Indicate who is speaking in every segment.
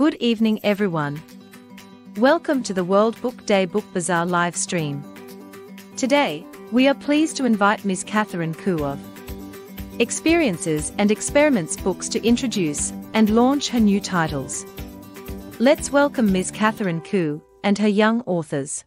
Speaker 1: Good evening, everyone. Welcome to the World Book Day Book Bazaar live stream. Today, we are pleased to invite Ms. Catherine Khoo of Experiences and Experiments Books to introduce and launch her new titles. Let's welcome Ms. Catherine Khoo and her young authors.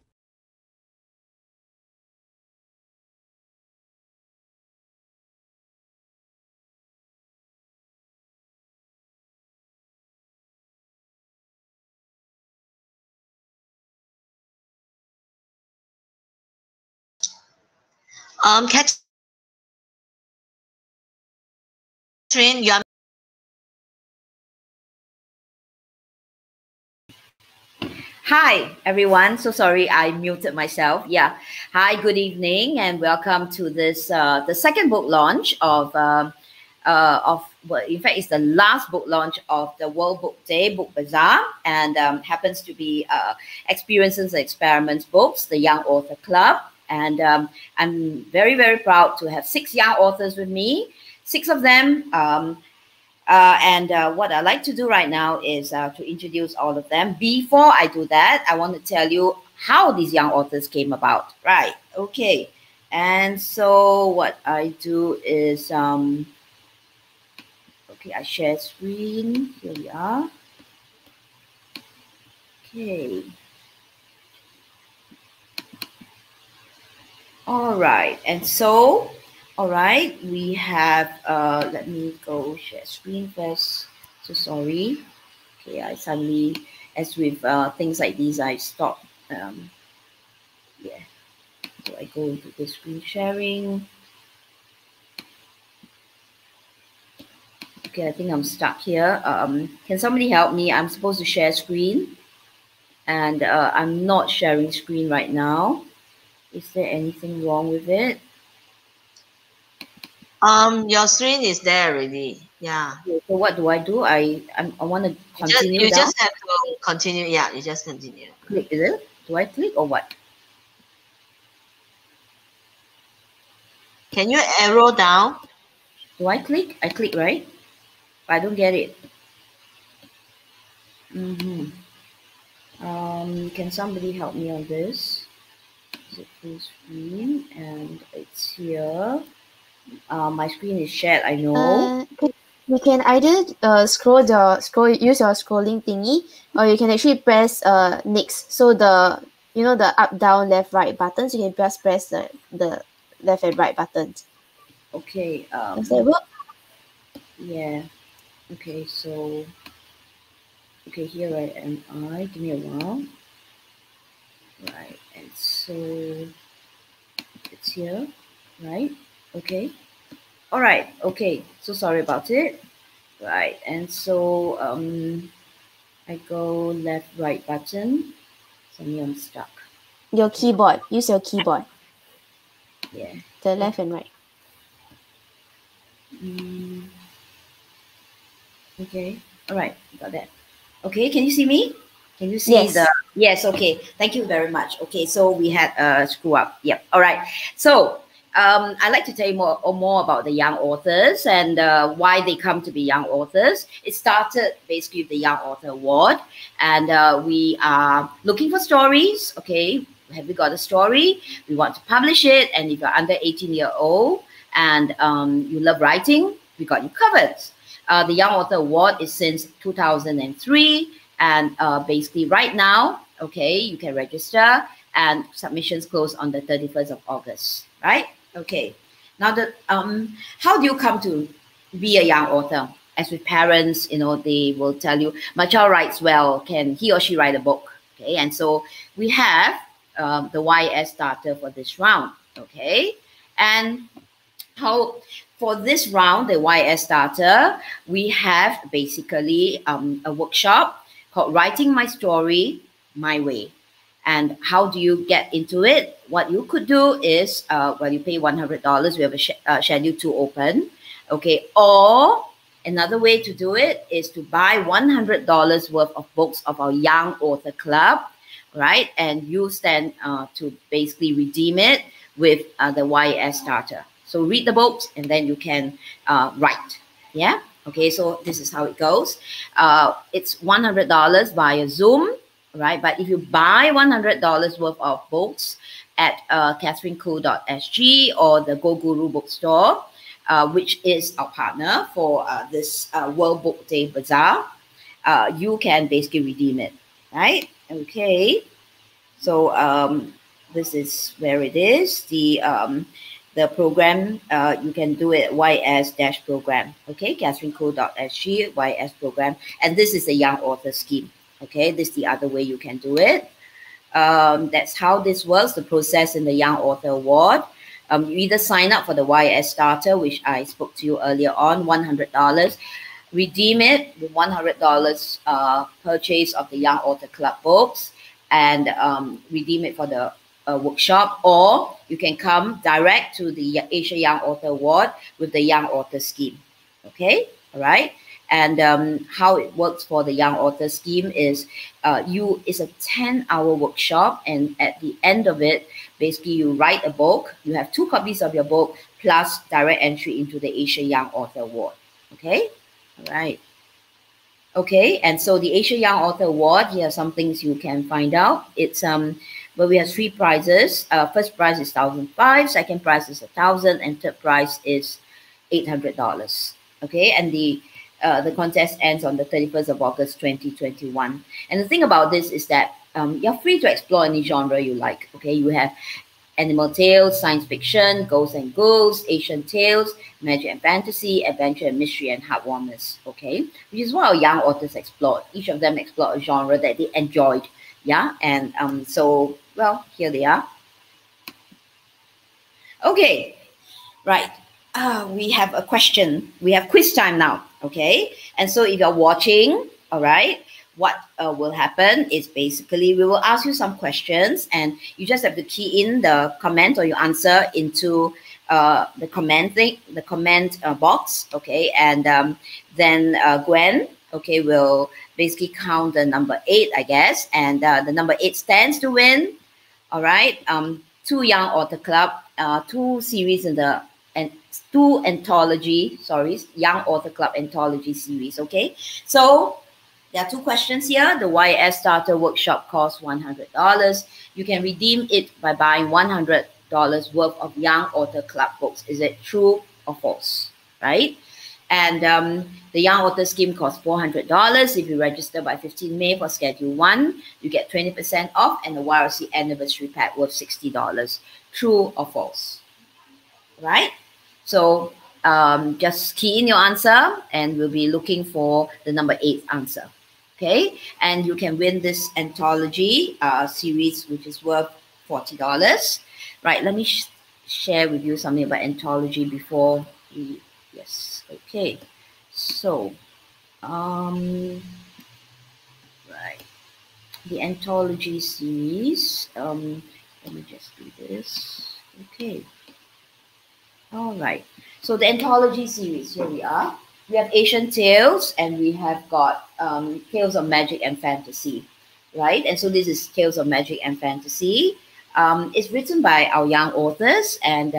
Speaker 2: Catherine, you are.
Speaker 3: Hi, everyone. So sorry, I muted myself. Yeah. Hi, good evening, and welcome to this the second book launch of well, in fact, it's the last book launch of the World Book Day Book Bazaar, and happens to be Experiences and Experiments Books, the Young Author Club. And I'm very, very proud to have 6 young authors with me, 6 of them. What I like to do right now is to introduce all of them. Before I do that, I want to tell you how these young authors came about. Right. Okay. And so what I do is, okay, I share screen. Here we are. Okay. All right. And so, all right, we have, let me go share screen first. So sorry. Okay, I suddenly, as with things like these, I stop. Yeah. So I go into the screen sharing. Okay, I think I'm stuck here. Can somebody help me? I'm supposed to share screen, and I'm not sharing screen right now. Is there anything wrong with it?
Speaker 2: Your screen is there already. Yeah.
Speaker 3: Okay, so what do? I want to continue.
Speaker 2: You just have to continue. Yeah, you just continue.
Speaker 3: Click, is it? Do I click or what?
Speaker 2: Can you arrow down?
Speaker 3: Do I click? I click, right? I don't get it. Can somebody help me on this? Is it full screen? And it's here. My screen is shared, I know.
Speaker 4: You can either use your scrolling thingy, or you can actually press next. So the up, down, left, right buttons, you can just press the left and right buttons.
Speaker 3: Okay.
Speaker 4: Does that work?
Speaker 3: Yeah. Okay, so okay, here I am. Give me a while. Right, and so it's here, right? Okay. All right. Okay. So sorry about it. Right, and so I go left, right button. Suddenly I'm stuck.
Speaker 4: Your keyboard. Use your keyboard.
Speaker 3: Yeah.
Speaker 4: The left and right.
Speaker 3: Okay. All right. Got that. Okay. Can you see me? Can you see
Speaker 4: Yes.
Speaker 3: Yes. Okay. Thank you very much. Okay. So we had a screw up. Yep. All right. So I'd like to tell you more about the young authors and why they come to be young authors. It started basically with the Young Author Award, and we are looking for stories. Okay. Have we got a story? We want to publish it. And if you're under 18-year-old and you love writing, we got you covered. The Young Author Award is since 2003, and basically right now, okay, you can register, and submissions close on the 31st of August, right? Okay. Now, how do you come to be a young author? As with parents, they will tell you, my child writes well, can he or she write a book? Okay, and so we have the YS starter for this round, okay? And for this round, the YS starter, we have basically a workshop called Writing My Story My Way. And how do you get into it? What you could do is, you pay $100, we have a schedule 2 open, okay? Or another way to do it is to buy $100 worth of books of our Young Author Club, right? And use then to basically redeem it with the YS starter. So read the books and then you can write. Yeah. Okay, so this is how it goes. It's $100 via Zoom, right? But if you buy $100 worth of books at katherinekhoo.sg or the Go Guru bookstore, which is our partner for this World Book Day Bazaar, you can basically redeem it, right? Okay, so this is where it is. The program, you can do it YS-program, okay, katherinekhoo.sg, YS program, and this is the Young Author Scheme, okay, this is the other way you can do it. That's how this works, the process in the Young Author Award. You either sign up for the YS Starter, which I spoke to you earlier on, $100, redeem it with $100 purchase of the Young Author Club books, and redeem it for the workshop, or you can come direct to the Asia Young Author Award with the Young Author Scheme. Okay, all right. And how it works for the Young Author Scheme is it's a 10-hour workshop, and at the end of it, basically you write a book, you have 2 copies of your book plus direct entry into the Asia Young Author Award. Okay, all right. Okay, and so the Asia Young Author Award, here are some things you can find out. It's but we have 3 prizes. First prize is $1,500, second prize is $1,000, and third prize is $800. Okay, and the contest ends on the 31st of August 2021. And the thing about this is that you're free to explore any genre you like. Okay, you have animal tales, science fiction, ghosts and ghouls, Asian tales, magic and fantasy, adventure and mystery, and heartwarmers. Okay, which is what our young authors explored. Each of them explored a genre that they enjoyed. Yeah, and so, well, here they are. Okay, right. We have a question. We have quiz time now. Okay, and so if you're watching, all right, what will happen is basically we will ask you some questions, and you just have to key in the comment or your answer into the comment thing, the comment box. Okay, and then Gwen, okay, will basically count the number 8, I guess, and the number 8 stands to win. All right, 2 Young Author Club, 2 series in the and 2 anthology, Young Author Club anthology series. Okay, so there are 2 questions here. The YS Starter Workshop costs $100. You can redeem it by buying $100 worth of Young Author Club books. Is it true or false? Right? And the Young Author Scheme costs $400. If you register by 15 May for Schedule 1, you get 20% off, and the YRC Anniversary Pack worth $60. True or false? Right? So just key in your answer, and we'll be looking for the number 8 answer. Okay, and you can win this anthology series, which is worth $40. Right, let me share with you something about anthology before we, yes, okay. So, right, the anthology series, let me just do this. Okay. All right. So the anthology series, here we are. We have Asian Tales, and we have got Tales of Magic and Fantasy, right? And so this is Tales of Magic and Fantasy. It's written by our young authors, and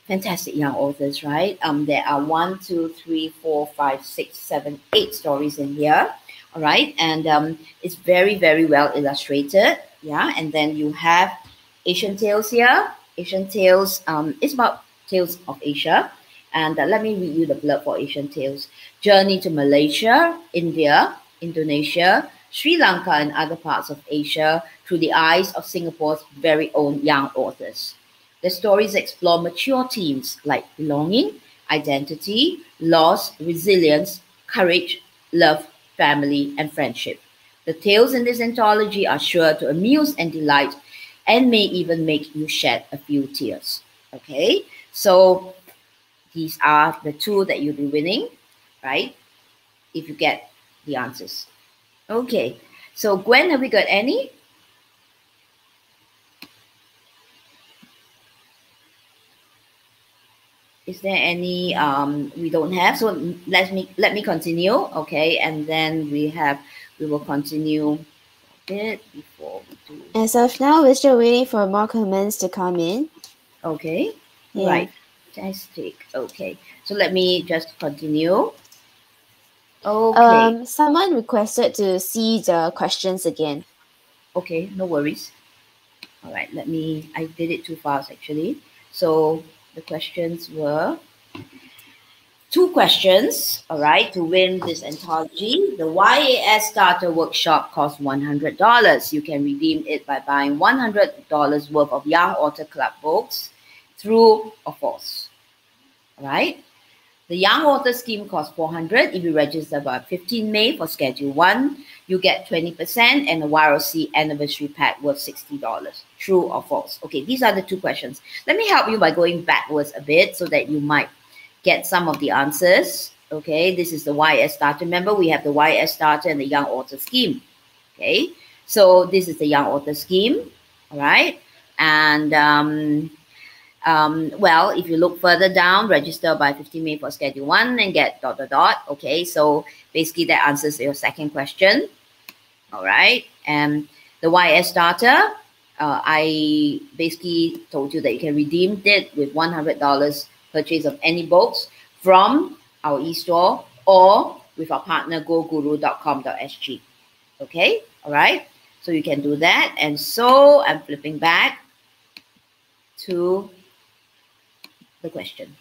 Speaker 3: fantastic young authors, right? There are 1, 2, 3, 4, 5, 6, 7, 8 stories in here, all right? And it's very, very well illustrated, yeah? And then you have Asian Tales here. Asian Tales, it's about Tales of Asia. And let me read you the blurb for Asian Tales. Journey to Malaysia, India, Indonesia, Sri Lanka, and other parts of Asia through the eyes of Singapore's very own young authors. The stories explore mature themes like belonging, identity, loss, resilience, courage, love, family, and friendship. The tales in this anthology are sure to amuse and delight, and may even make you shed a few tears. Okay, so these are the 2 that you'll be winning, right? If you get the answers. Okay, so Gwen, have we got any? Is there any we don't have? So let me continue, okay? And then we will continue a bit before we do.
Speaker 4: As of now, we're still waiting for more comments to come in.
Speaker 3: Okay,
Speaker 4: yeah.
Speaker 3: Right. Fantastic. Okay, so let me just continue. Okay.
Speaker 4: Someone requested to see the questions again.
Speaker 3: Okay, no worries. All right, I did it too fast actually. So the questions were two questions, all right, to win this anthology. The YAS Starter Workshop costs $100. You can redeem it by buying $100 worth of Young Author Club books. True or false? All right. The Young Author Scheme costs $400. If you register by 15 May for Schedule 1, you get 20% and a YRC Anniversary Pack worth $60. True or false? Okay, these are the two questions. Let me help you by going backwards a bit so that you might get some of the answers. Okay, this is the YS Starter. Remember, we have the YS Starter and the Young Author Scheme. Okay, so this is the Young Author Scheme. All right, and well, if you look further down, register by 15 May for Schedule 1 and get ... Okay, so basically that answers your second question. All right, and the YS Starter, I basically told you that you can redeem it with $100 purchase of any books from our e-store or with our partner goguru.com.sg. Okay, all right, so you can do that. And so I'm flipping back to the question.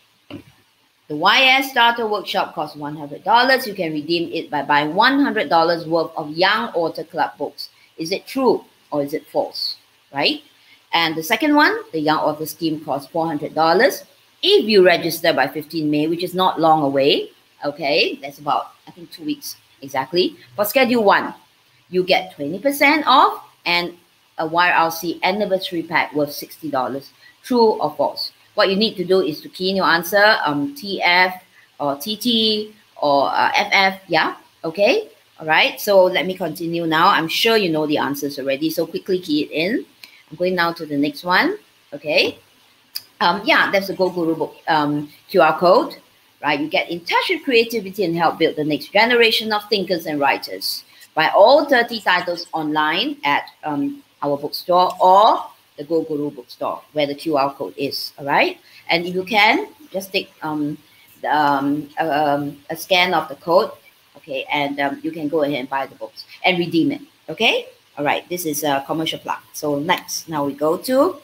Speaker 3: The YS Starter Workshop costs $100. You can redeem it by buying $100 worth of Young Author Club books. Is it true or is it false? Right? And the second one, the Young Author Scheme costs $400. If you register by 15 May, which is not long away, okay, that's about, I think, 2 weeks exactly. For Schedule 1, you get 20% off and a YRC Anniversary Pack worth $60. True or false? What you need to do is to key in your answer, TF or TT or FF, yeah, okay, all right. So let me continue now. I'm sure you know the answers already, so quickly key it in. I'm going now to the next one, okay. Yeah, that's the Go Guru book QR code, right? You get in touch with creativity and help build the next generation of thinkers and writers. Buy all 30 titles online at our bookstore or the Go Guru bookstore where the QR code is, all right? And if you can, just take a scan of the code, okay? And you can go ahead and buy the books and redeem it, okay? All right, this is a commercial plug. So next, now we go to,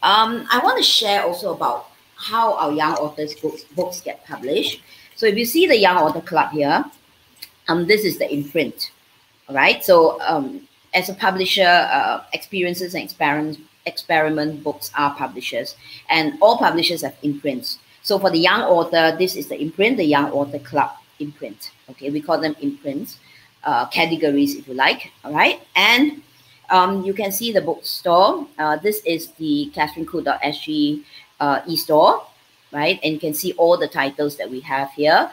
Speaker 3: I want to share also about how our young authors books get published. So if you see the Young Author Club here, this is the imprint, all right? So as a publisher, experiences and experiment books are publishers, and all publishers have imprints. So for the young author, this is the imprint, the Young Author Club imprint. Okay, we call them imprints, categories if you like, all right? And you can see the bookstore. This is the catherinekoo.sg e-store, right? And you can see all the titles that we have here.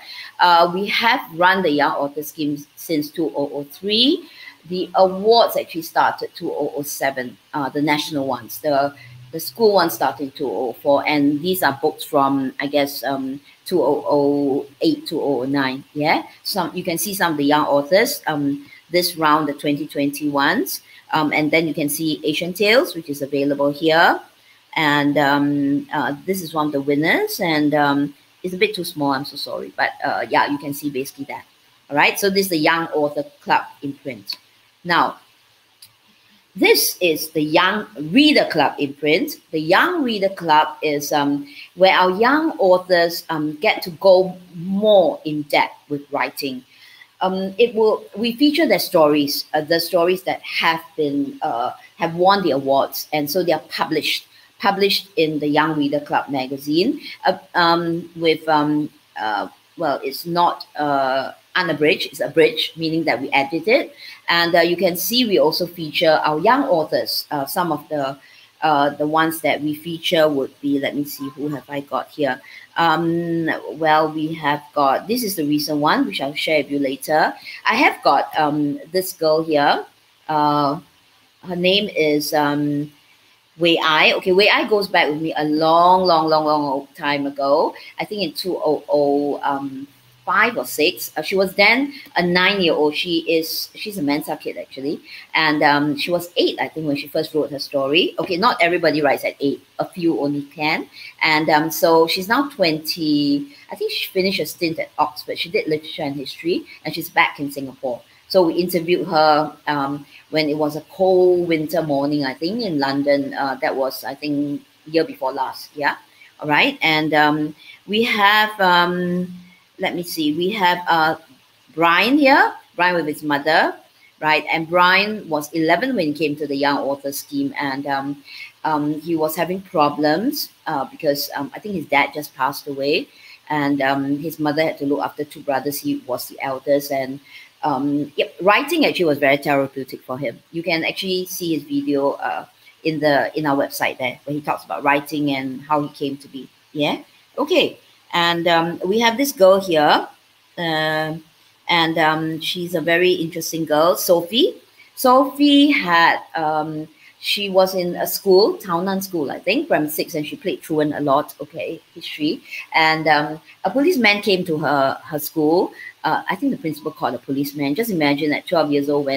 Speaker 3: We have run the Young Author Scheme since 2003. The awards actually started 2007, the national ones. The school ones started in 2004, and these are books from, I guess, 2008, 2009, yeah? You can see some of the young authors, this round, the 2021s, and then you can see Asian Tales, which is available here. And this is one of the winners, and it's a bit too small, I'm so sorry. But yeah, you can see basically that. All right, so this is the Young Author Club imprint. Now, this is the Young Reader Club imprint. The Young Reader Club is where our young authors get to go more in depth with writing. We feature their stories, the stories that have been have won the awards, and so they are published in the Young Reader Club magazine with well, it's not unabridged, it's abridged, meaning that we edit it. And you can see we also feature our young authors. Some of the ones that we feature would be, let me see, who have I got here? Well, we have got, this is the recent one, which I'll share with you later. I have got this girl here. Her name is Wei Ai. Okay, Wei Ai goes back with me a long time ago. I think in 2000, 5 or 6. She was then a 9-year-old. She's a Mensa kid actually, and she was 8, I think, when she first wrote her story. Okay, not everybody writes at 8. A few only can, and so she's now 20. I think she finished a stint at Oxford. She did literature and history, and she's back in Singapore. So we interviewed her when it was a cold winter morning, I think, in London. That was, I think, year before last. Yeah. All right. And we have, let me see, we have Brian here, Brian with his mother, right? And Brian was 11 when he came to the Young Author Scheme, and he was having problems because I think his dad just passed away, and his mother had to look after 2 brothers. He was the eldest, and writing actually was very therapeutic for him. You can actually see his video in our website there, where he talks about writing and how he came to be. Yeah. Okay. And we have this girl here, and she's a very interesting girl, Sophie. Sophie had she was in a school, Tao Nan School, I think, primary 6, and she played truant a lot. Okay, history. And a policeman came to her school. I think the principal called a policeman. Just imagine at 12 years old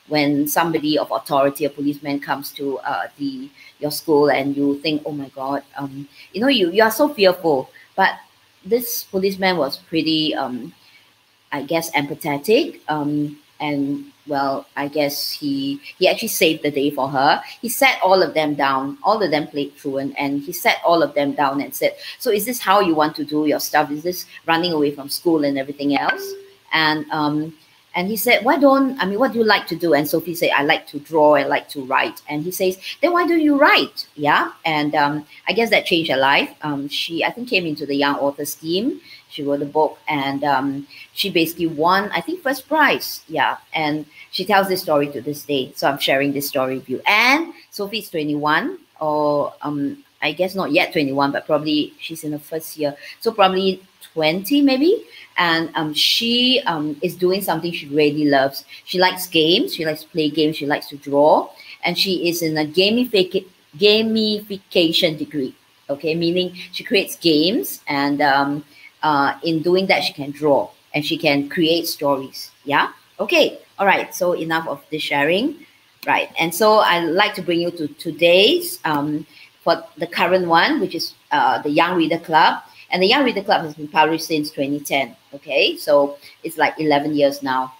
Speaker 3: when somebody of authority, a policeman, comes to your school, and you think, oh my God, you are so fearful. But this policeman was pretty, I guess, empathetic. And well, I guess he actually saved the day for her. He sat all of them down. All of them played truant, and he sat all of them down and said, so is this how you want to do your stuff? Is this running away from school and everything else? And he said, what do you like to do? And Sophie said, I like to draw, I like to write. And he says, then why do you write? Yeah. And I guess that changed her life. She, I think, came into the Young Author Scheme. She wrote a book, and she basically won, I think, first prize. Yeah. And she tells this story to this day. So I'm sharing this story with you. And Sophie's 21, or I guess not yet 21, but probably she's in her first year. So probably 20 maybe. And she is doing something she really loves. She likes games. She likes to play games. She likes to draw. And she is in a gamification degree. Okay, meaning she creates games, and in doing that, she can draw and she can create stories. Yeah. Okay. All right. So enough of this sharing. Right. And so I'd like to bring you to today's for the current one, which is the Young Reader Club. And the Young Reader Club has been published since 2010. Okay, so it's like 11 years now.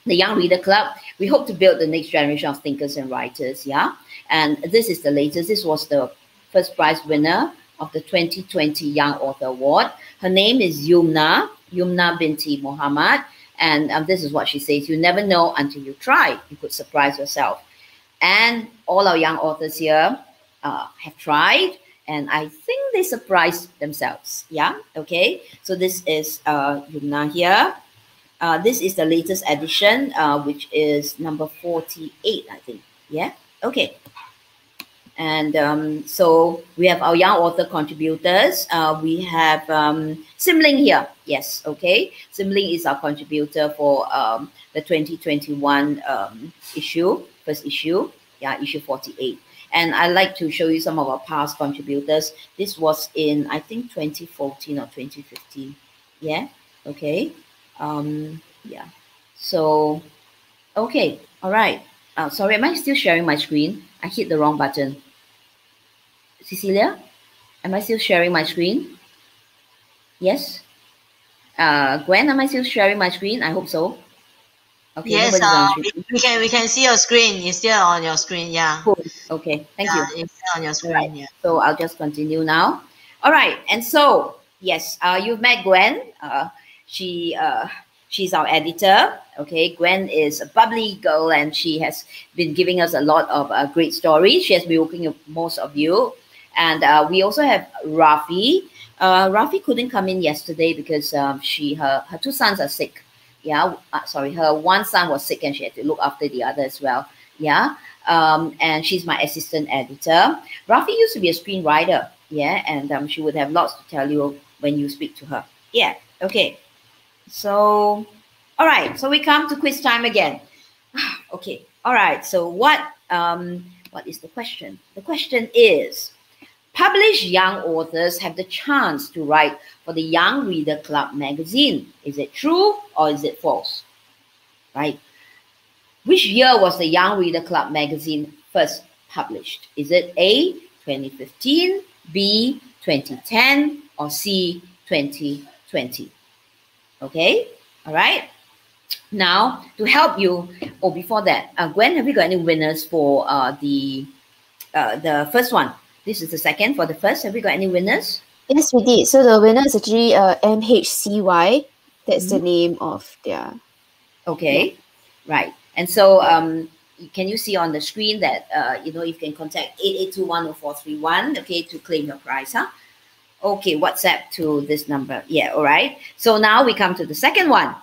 Speaker 3: The Young Reader Club, we hope to build the next generation of thinkers and writers. Yeah, and this is the latest. This was the first prize winner of the 2020 Young Author Award. Her name is Yumna Binti Muhammad. And this is what she says: you never know until you try. You could surprise yourself. And all our young authors here have tried, and I think they surprised themselves. Yeah. Okay. So this is Yumna here. This is the latest edition, which is number 48, I think. Yeah. Okay. And so we have our young author contributors. We have Simling here. Yes. Okay. Simling is our contributor for the 2021 issue, first issue. Yeah, issue 48. And I'd like to show you some of our past contributors. This was in, I think, 2014 or 2015. Yeah. Okay. Yeah. So, okay. All right. Sorry, am I still sharing my screen? I hit the wrong button. Cecilia, am I still sharing my screen? Yes. Gwen, am I still sharing my screen? I hope so. Okay.
Speaker 2: Yes, we can see your screen. It's still on your screen. Yeah.
Speaker 3: Cool. Okay. Thank you.
Speaker 2: It's still on your screen.
Speaker 3: Right.
Speaker 2: Yeah.
Speaker 3: So I'll just continue now. All right. And so yes, you've met Gwen. She's our editor. Okay, Gwen is a bubbly girl, and she has been giving us a lot of great stories. She has been working with most of you. And we also have Rafi. Rafi couldn't come in yesterday because her 2 sons are sick. Yeah, sorry, her 1 son was sick and she had to look after the other as well. Yeah, and she's my assistant editor. Rafi used to be a screenwriter. Yeah, and she would have lots to tell you when you speak to her. Yeah, okay. So, all right. So we come to quiz time again. Okay. All right. So what is the question? The question is, Published young authors have the chance to write for the Young Reader Club magazine. Is it true or is it false? Right? Which year was the Young Reader Club magazine first published? Is it A, 2015, B, 2010, or C, 2020? Okay, all right. Now, to help you, before that, Gwen, have you got any winners for the first one? This is the second. For the first, have you got any winners?
Speaker 4: Yes, we did. So the winner is actually MHCY. That's the name of their...
Speaker 3: Okay, right. And so can you see on the screen that, you can contact 88210431, okay, to claim your prize, huh? Okay, WhatsApp to this number. Yeah, all right. So now we come to the second one.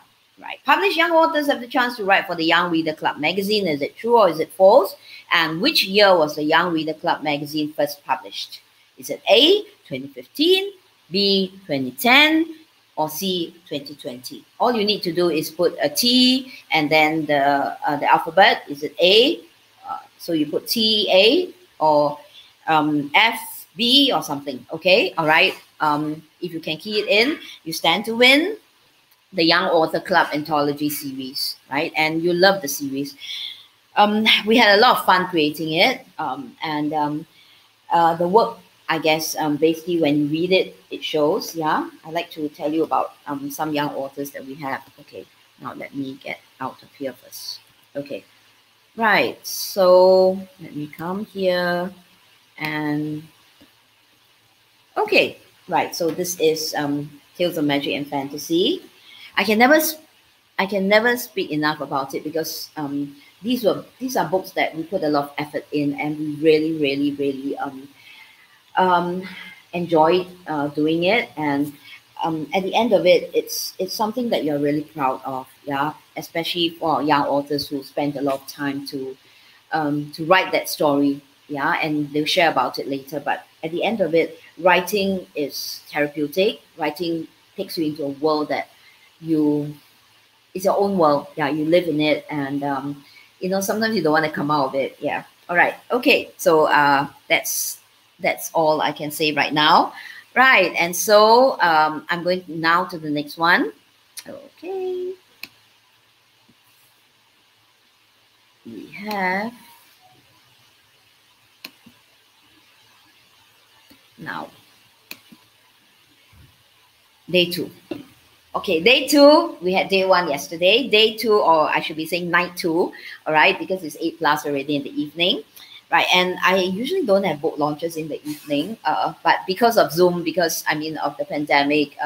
Speaker 3: Right. Published young authors have the chance to write for the Young Reader Club magazine. Is it true or is it false? And which year was the Young Reader Club magazine first published? Is it A, 2015, B, 2010, or C, 2020? All you need to do is put a T and then the alphabet. Is it A? So you put T, A, or F, B, or something. Okay, all right. If you can key it in, you stand to win the Young Author Club Anthology series, right? And you love the series. We had a lot of fun creating it. The work, I guess, basically when you read it, it shows, yeah? I'd like to tell you about some young authors that we have. Okay, now let me get out of here first. Okay, right, so let me come here and, okay, right, so this is Tales of Magic and Fantasy. I can never speak enough about it because these are books that we put a lot of effort in and we really enjoyed doing it, and at the end of it, it's something that you're really proud of, yeah, especially for young authors who spend a lot of time to write that story, yeah, and they'll share about it later. But at the end of it, writing is therapeutic. Writing takes you into a world that it's your own world, yeah, you live in it, and sometimes you don't want to come out of it, yeah. All right, okay, so that's all I can say right now, right? And so I'm going now to the next one. Okay, we have now day 2. Okay, day 2, we had day 1 yesterday. Day 2, or I should be saying night 2, all right, because it's 8+ already in the evening, right? And I usually don't have book launches in the evening, but because of Zoom, of the pandemic,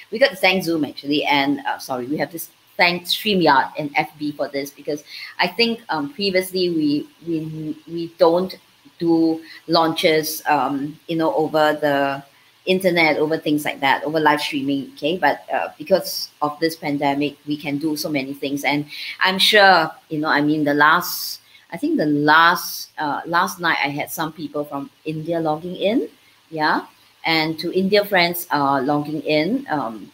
Speaker 3: we got to thank Zoom actually, and we have to thank StreamYard and FB for this, because I think previously we don't do launches, over the internet, over things like that, over live streaming, okay? But because of this pandemic, we can do so many things. And I'm sure, last night I had some people from India logging in, yeah? And to India friends logging in,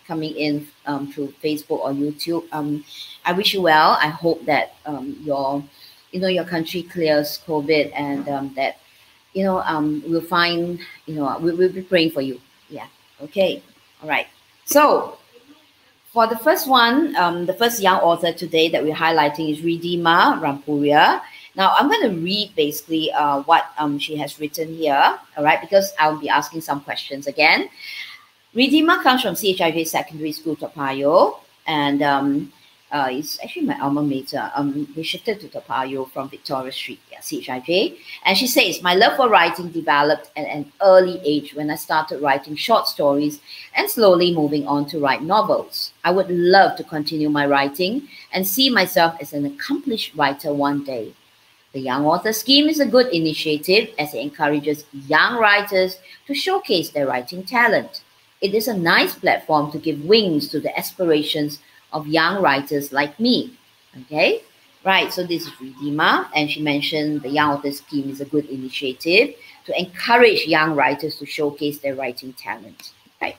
Speaker 3: coming in through Facebook or YouTube, I wish you well. I hope that your country clears COVID, and that we'll find, we'll be praying for you. Yeah. Okay. All right. So for the first one, the first young author today that we're highlighting is Ridhima Rampuria. Now I'm going to read basically what she has written here. All right, because I'll be asking some questions again. Ridhima comes from CHIJ Secondary School, Toa Payoh, and it's actually my alma mater. We shifted to Toa Payoh from Victoria Street, yeah, CHIJ. And she says, my love for writing developed at an early age when I started writing short stories and slowly moving on to write novels. I would love to continue my writing and see myself as an accomplished writer one day. The Young Author Scheme is a good initiative as it encourages young writers to showcase their writing talent. It is a nice platform to give wings to the aspirations of young writers like me. Okay, right, so this is Ridhima, and she mentioned the Young Author Scheme is a good initiative to encourage young writers to showcase their writing talent. Right.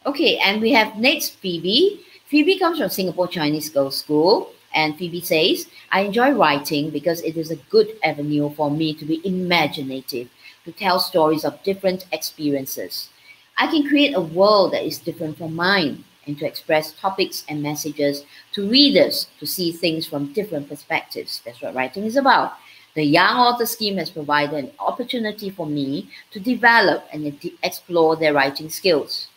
Speaker 3: Okay, and we have next Phoebe. Phoebe comes from Singapore Chinese Girls' School, and Phoebe says, I enjoy writing because it is a good avenue for me to be imaginative, to tell stories of different experiences. I can create a world that is different from mine and to express topics and messages to readers to see things from different perspectives. That's what writing is about. The Young Author Scheme has provided an opportunity for me to develop and explore their writing skills.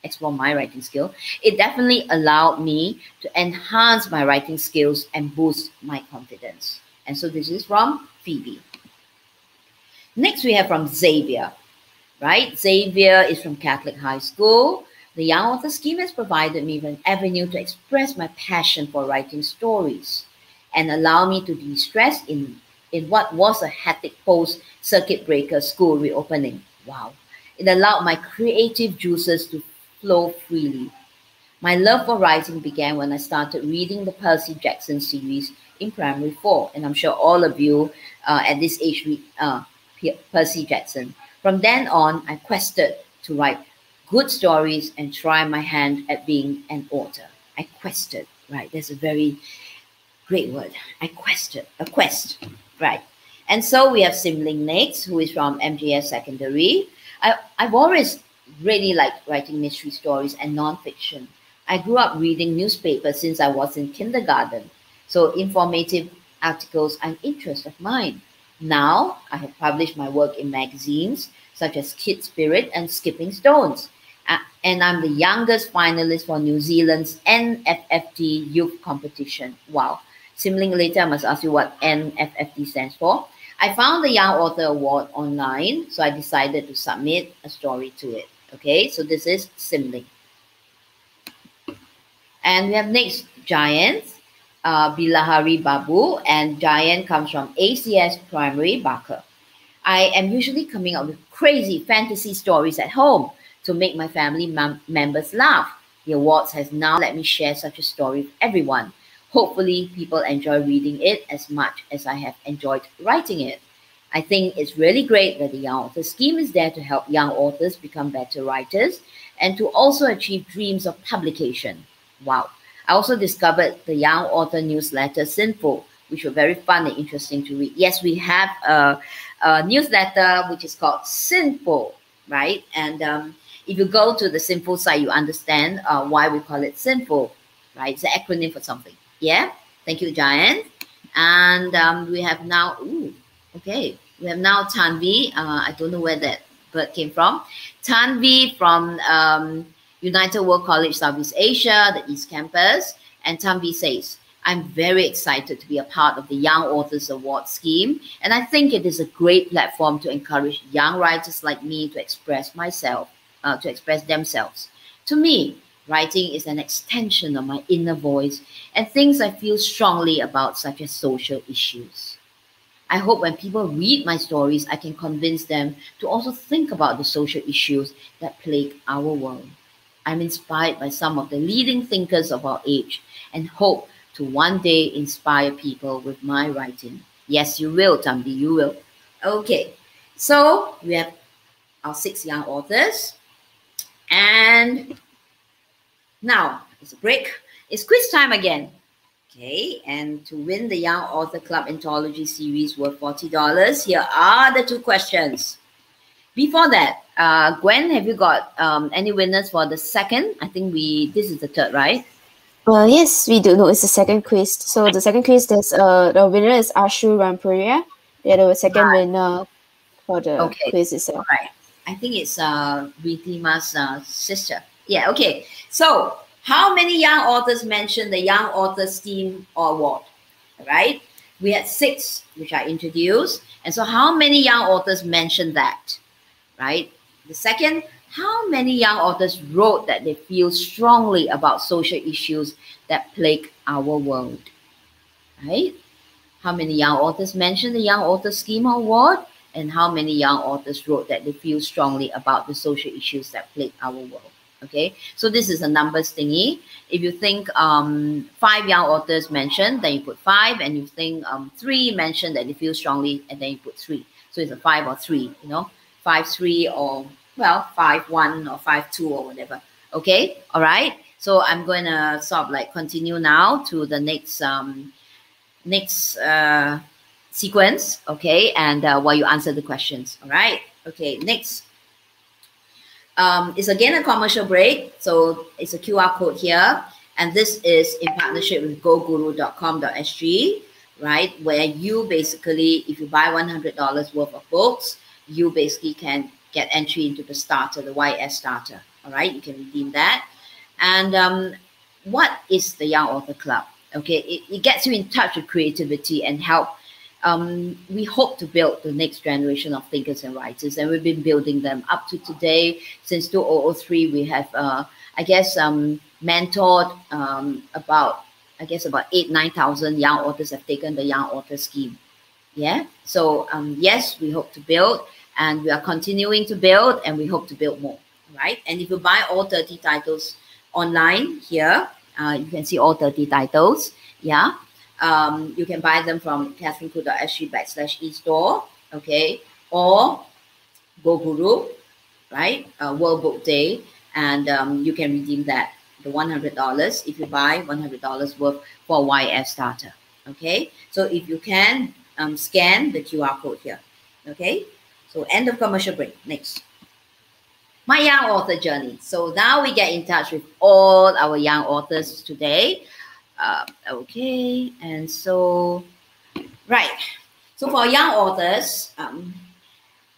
Speaker 3: Explore my writing skill. It definitely allowed me to enhance my writing skills and boost my confidence. And so this is from Phoebe. Next we have from Xavier, right? Xavier is from Catholic High School. The Young Author Scheme has provided me with an avenue to express my passion for writing stories and allow me to de-stress in what was a hectic post-circuit breaker school reopening. Wow. It allowed my creative juices to flow freely. My love for writing began when I started reading the Percy Jackson series in primary 4. And I'm sure all of you at this age read Percy Jackson. From then on, I quested to write good stories and try my hand at being an author. I quested, right? That's a very great word. I quested, a quest, right? And so we have Simling next, who is from MGS Secondary. I've always really liked writing mystery stories and nonfiction. I grew up reading newspapers since I was in kindergarten, so informative articles are an interest of mine. Now, I have published my work in magazines such as Kid Spirit and Skipping Stones. And I'm the youngest finalist for New Zealand's NFFT Youth Competition. Wow. Simling, later I must ask you what NFFT stands for. I found the Young Author Award online, so I decided to submit a story to it. Okay, so this is Simling. And we have next Giant, Bilahari Babu, and Giant comes from ACS Primary, Barker. I am usually coming up with crazy fantasy stories at home to make my family members laugh. The awards has now let me share such a story with everyone. Hopefully, people enjoy reading it as much as I have enjoyed writing it. I think it's really great that the Young Author Scheme is there to help young authors become better writers and to also achieve dreams of publication. Wow. I also discovered the Young Author newsletter, Sinful, which were very fun and interesting to read. Yes, we have a newsletter which is called Sinful, right? And if you go to the Sinful site, you understand why we call it Sinful, right? It's an acronym for something. Yeah, thank you, Giant. And we have now, we have now Tanvi. I don't know where that bird came from. Tanvi from United World College Southeast Asia, the East Campus. And Tanvi says, I'm very excited to be a part of the Young Authors Award scheme. And I think it is a great platform to encourage young writers like me to express themselves. To me, writing is an extension of my inner voice and things I feel strongly about, such as social issues. I hope when people read my stories, I can convince them to also think about the social issues that plague our world. I'm inspired by some of the leading thinkers of our age and hope to one day inspire people with my writing. Yes, you will, Tambi, you will. Okay, so we have our 6 young authors. And now, it's a break. It's quiz time again. Okay, and to win the Young Author Club Anthology series worth $40, here are the 2 questions. Before that, Gwen, have you got any winners for the second? I think this is the third, right?
Speaker 4: Yes, we do. No, it's the second quiz. So the second quiz, the winner is Ashu Rampuria. They're the second winner for the quiz itself.
Speaker 3: All right. I think it's Ritima's sister. Yeah, okay. So, how many young authors mentioned the Young Author Scheme Award? All right. We had 6, which I introduced. And so, how many young authors mentioned that? Right. The second, how many young authors wrote that they feel strongly about social issues that plague our world? Right? How many young authors mentioned the Young Author Scheme Award? And how many young authors wrote that they feel strongly about the social issues that plague our world? Okay, so this is a numbers thingy. If you think 5 young authors mentioned, then you put 5, and you think 3 mentioned that they feel strongly, and then you put 3. So it's a 5 or 3, 5, 3, or well, 5, 1, or 5, 2, or whatever. Okay, all right. So I'm going to sort of like continue now to the next sequence. Okay, and while you answer the questions. All right. Okay, next. It's again a commercial break. So it's a QR code here. And this is in partnership with goguru.com.sg, right? Where you basically, if you buy $100 worth of books, you basically can get entry into the starter, the YS starter. All right, you can redeem that. And what is the Young Author Club? Okay, it gets you in touch with creativity and help. We hope to build the next generation of thinkers and writers, and we've been building them up to today. Since 2003, we have, mentored about 8,000-9,000 young authors have taken the Young Author Scheme. Yeah. So yes, we hope to build, and we are continuing to build, and we hope to build more. Right. And if you buy all 30 titles online here, you can see all 30 titles. Yeah. You can buy them from katherinekhoo.sg/e-store, okay, or GoGuru, right? World Book Day, and you can redeem that, the $100 if you buy $100 worth for YS starter, okay? So if you can scan the QR code here, okay? So end of commercial break. Next. My young author journey. So now we get in touch with all our young authors today. Okay, and so, right. So for young authors,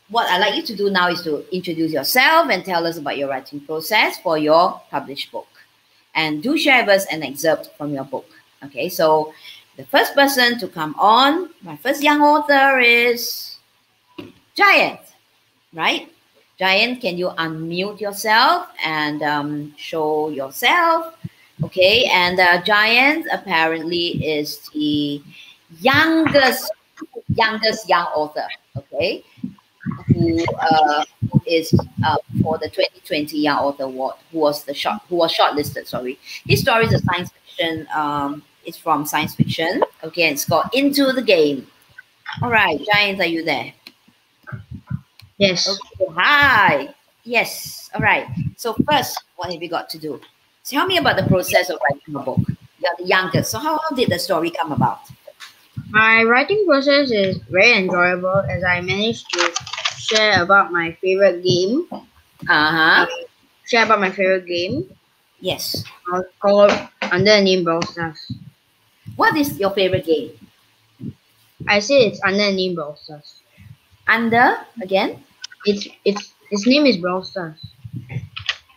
Speaker 3: what I'd like you to do now is to introduce yourself and tell us about your writing process for your published book. And do share with us an excerpt from your book. Okay, so the first person to come on, my first young author is Giant, right? Giant, can you unmute yourself and show yourself? Okay, and Giant apparently is the youngest young author, okay, who is for the 2020 Young Author Award, who was shortlisted. Sorry, his story is a science fiction. It's from science fiction. Okay, and it's called Into the Game. All right, Giant, are you there?
Speaker 5: Yes.
Speaker 3: Okay, hi. Yes. All right. So first, what have you got to do? Tell me about the process of writing a book. You're the youngest. So how did the story come about?
Speaker 5: My writing process is very enjoyable as I managed to share about my favorite game. Share about my favorite game.
Speaker 3: Yes.
Speaker 5: Called under the name Brawl Stars.
Speaker 3: What is your favorite game?
Speaker 5: I say it's under the name Brawl Stars.
Speaker 3: Under again?
Speaker 5: Its name is Brawl Stars.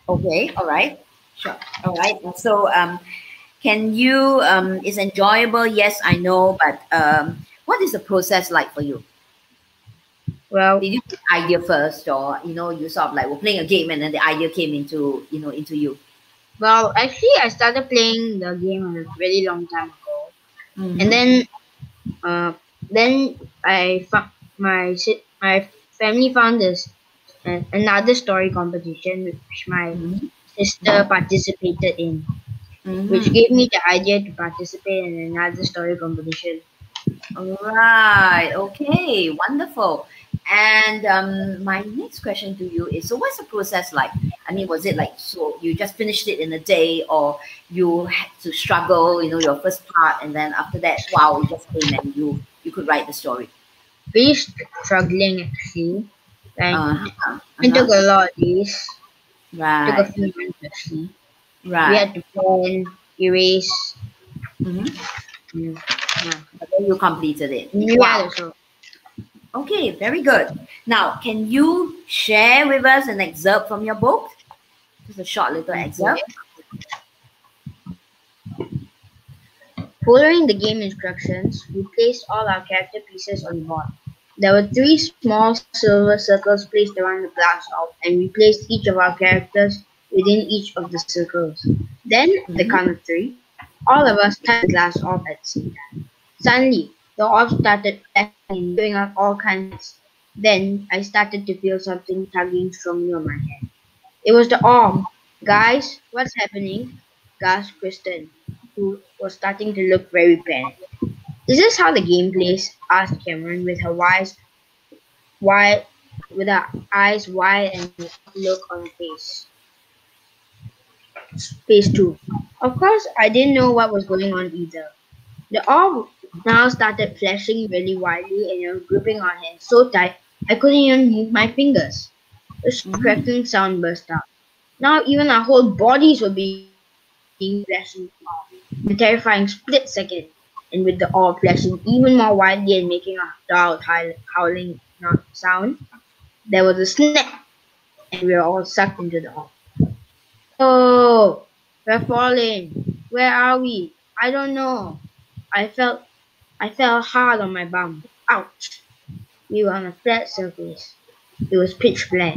Speaker 3: Okay. All right. Sure. All right. So can you? It's enjoyable. Yes, I know. But what is the process like for you?
Speaker 5: Well,
Speaker 3: did you get the idea first, or you sort of like were playing a game and then the idea came into you?
Speaker 5: Well, actually, I started playing the game a really long time ago, and then I found my family found this another story competition which my sister participated in, which gave me the idea to participate in another story competition.
Speaker 3: All right. Okay. Wonderful. And my next question to you is, so what's the process like? I mean, was it like, so you just finished it in a day, or you had to struggle, your first part, and then after that, wow, it just came and you could write the story?
Speaker 5: Really struggling actually. Like, it took a lot of days.
Speaker 3: Right.
Speaker 5: It took a few months actually.
Speaker 3: Right.
Speaker 5: We had to plan, erase.
Speaker 3: But then you completed it.
Speaker 5: Wow.
Speaker 3: Okay, very good. Now, can you share with us an excerpt from your book? Just a short little excerpt.
Speaker 5: Following the game instructions, we placed all our character pieces on the board. There were 3 small silver circles placed around the glass orb, and we placed each of our characters within each of the circles. Then, at the count of 3, all of us tapped the glass orb at the same time. Suddenly, the orb started acting and doing out all kinds. Then, I started to feel something tugging strongly on my head. It was the orb. Guys, what's happening? Gasped Kristen, who was starting to look very panicked. Is this how the game plays? Asked Cameron with her eyes wide and look on her face. Phase 2. Of course, I didn't know what was going on either. The orb now started flashing really wildly and gripping our hands so tight I couldn't even move my fingers. A crackling sound burst out. Now even our whole bodies were being flashed in awe. In a terrifying split second, and with the awe flashing even more wildly and making a loud howling sound, there was a snap, and we were all sucked into the awe. Oh, we're falling. Where are we? I don't know. I fell hard on my bum. Ouch. We were on a flat surface. It was pitch black.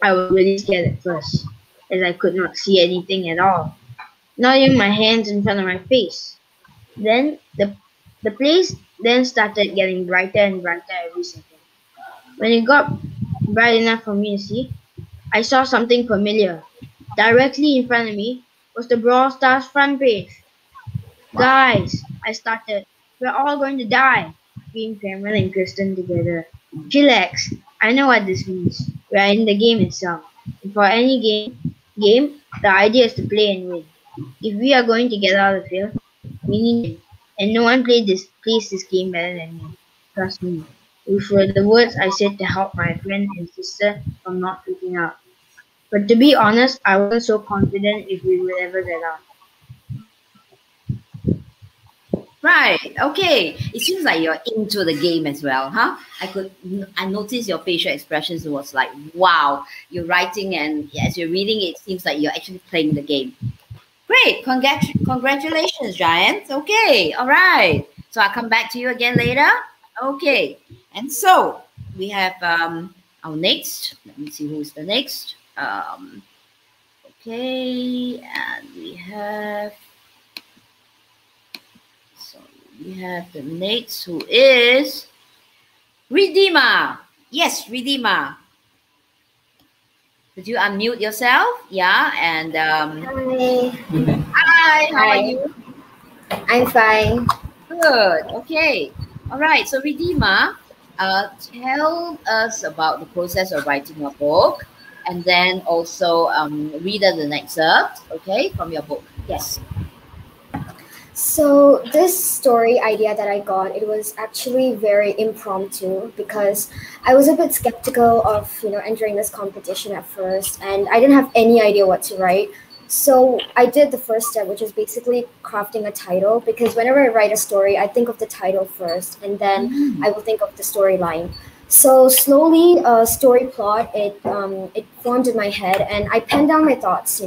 Speaker 5: I was really scared at first, as I could not see anything at all. Not even my hands in front of my face. Then the place then started getting brighter and brighter every second. When it got bright enough for me to see, I saw something familiar. Directly in front of me was the Brawl Stars front page. Guys, I started. We're all going to die, screamed Cameron and Kristen together. Chillax. I know what this means. We are in the game itself. And for any game, the idea is to play and win. If we are going to get out of here, we need to win. And no one plays this game better than me. Trust me. Which were the words I said to help my friend and sister from not freaking out. But to be honest, I wasn't so confident if we would ever get out.
Speaker 3: Right. Okay. It seems like you're into the game as well, huh? I noticed your facial expressions was like, wow, you're writing and as you're reading, it seems like you're actually playing the game. Great. Congratulations, Giants. Okay. All right. So I'll come back to you again later. Okay. And so we have our next. Let me see who's the next. Okay. And we have the next who is Redeemer. Yes, Redeemer. Could you unmute yourself? Yeah, and
Speaker 6: Hi.
Speaker 3: hi, how are
Speaker 6: Hi.
Speaker 3: you?
Speaker 6: I'm fine.
Speaker 3: Good. Okay. All right. So Redeemer, tell us about the process of writing your book, and then also read us an excerpt, okay, from your book. Yes.
Speaker 6: So this story idea that I got, it was actually very impromptu because I was a bit skeptical of, entering this competition at first, and I didn't have any idea what to write. So I did the first step, which is basically crafting a title, because whenever I write a story, I think of the title first, and then I will think of the storyline. So slowly, story plot, it formed in my head, and I penned down my thoughts,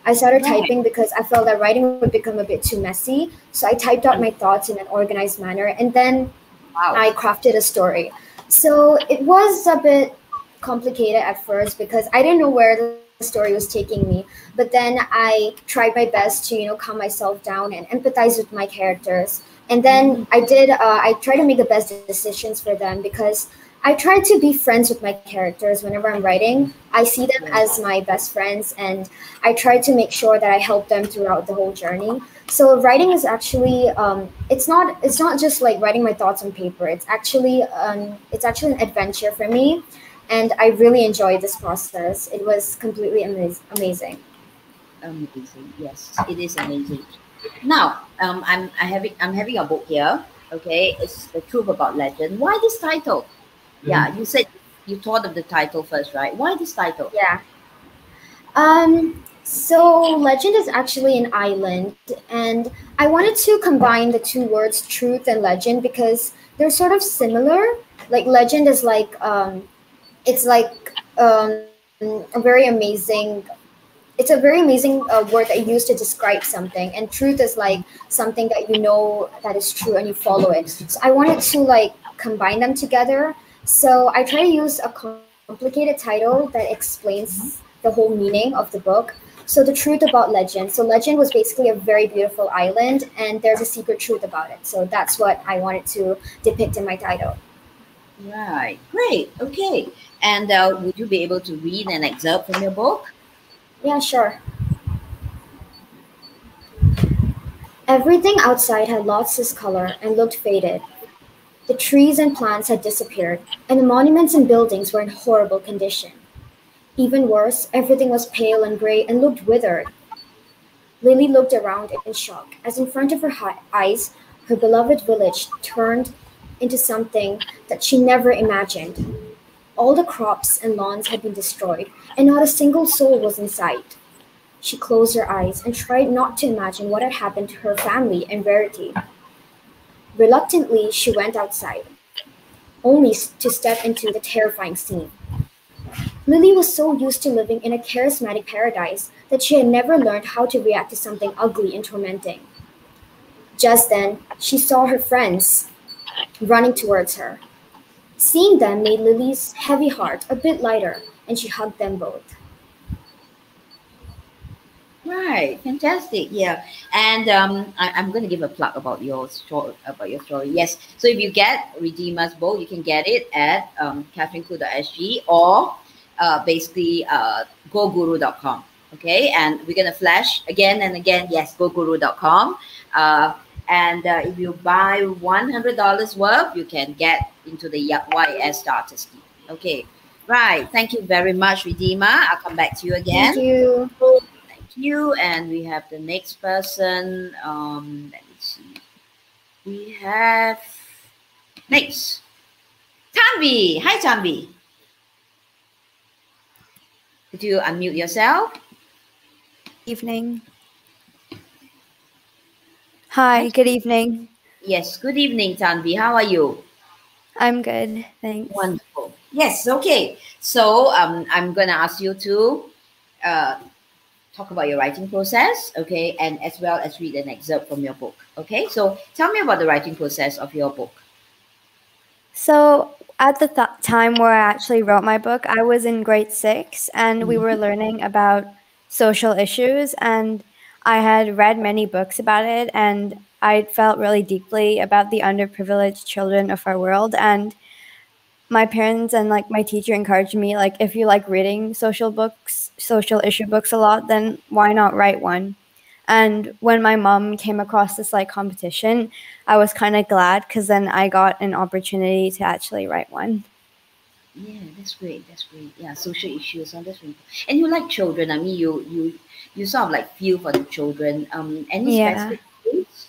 Speaker 6: I started typing because I felt that writing would become a bit too messy. So I typed out my thoughts in an organized manner, and then I crafted a story. So it was a bit complicated at first because I didn't know where the story was taking me. But then I tried my best to, calm myself down and empathize with my characters. And then I tried to make the best decisions for them because I try to be friends with my characters whenever I'm writing. I see them as my best friends, and I try to make sure that I help them throughout the whole journey. So writing is actually it's not just like writing my thoughts on paper. It's actually an adventure for me, and I really enjoyed this process. It was completely amazing.
Speaker 3: Amazing. Yes, it is amazing. Now, I'm having a book here. Okay, it's The Truth About Legend. Why this title? Yeah, you said you thought of the title first, right? Why this title?
Speaker 6: Yeah. So legend is actually an island, and I wanted to combine the two words truth and legend because they're sort of similar. Like legend is like it's like a very amazing. It's a very amazing word that you use to describe something, and truth is like something that you know that is true and you follow it. So I wanted to like combine them together. So I try to use a complicated title that explains the whole meaning of the book. So The Truth About Legend. So Legend was basically a very beautiful island, and there's a secret truth about it. So that's what I wanted to depict in my title.
Speaker 3: Right. Great. Okay. And would you be able to read an excerpt from your book?
Speaker 6: Yeah, sure. Everything outside had lost its color and looked faded. The trees and plants had disappeared, and the monuments and buildings were in horrible condition. Even worse, everything was pale and gray and looked withered. Lily looked around in shock, as in front of her eyes, her beloved village turned into something that she never imagined. All the crops and lawns had been destroyed, and not a single soul was in sight. She closed her eyes and tried not to imagine what had happened to her family and Verity. Reluctantly, she went outside, only to step into the terrifying scene. Lily was so used to living in a charismatic paradise that she had never learned how to react to something ugly and tormenting. Just then, she saw her friends running towards her. Seeing them made Lily's heavy heart a bit lighter, and she hugged them both.
Speaker 3: Right, fantastic. Yeah, and I'm going to give a plug about your story. Yes, so if you get Redeemer's Book, you can get it at katherineku.sg or basically goguru.com. Okay, and we're going to flash again and again. Yes, goguru.com. And if you buy $100 worth, you can get into the YS starter scheme. Okay, right. Thank you very much, Redeemer. I'll come back to you again.
Speaker 6: Thank you.
Speaker 3: You, and we have the next person. Let me see. We have next Tanvi. Hi, Tanvi. Could you unmute yourself?
Speaker 7: Evening. Hi, good evening.
Speaker 3: Yes, good evening, Tanvi. How are you?
Speaker 7: I'm good, thanks.
Speaker 3: Wonderful. Yes, okay. So I'm going to ask you to talk about your writing process, okay, and as well as read an excerpt from your book, okay? So tell me about the writing process of your book.
Speaker 7: So at the time where I actually wrote my book, I was in grade 6 and we were learning about social issues, and I had read many books about it, and I felt really deeply about the underprivileged children of our world. And my parents and like my teacher encouraged me, like, if you like reading social issue books a lot, then why not write one? And when my mom came across this like competition, I was kind of glad because then I got an opportunity to actually write one.
Speaker 3: Yeah, that's great. That's great. Yeah, social issues. That's really, and you like children. I mean, you sort of like feel for the children. Any specific things?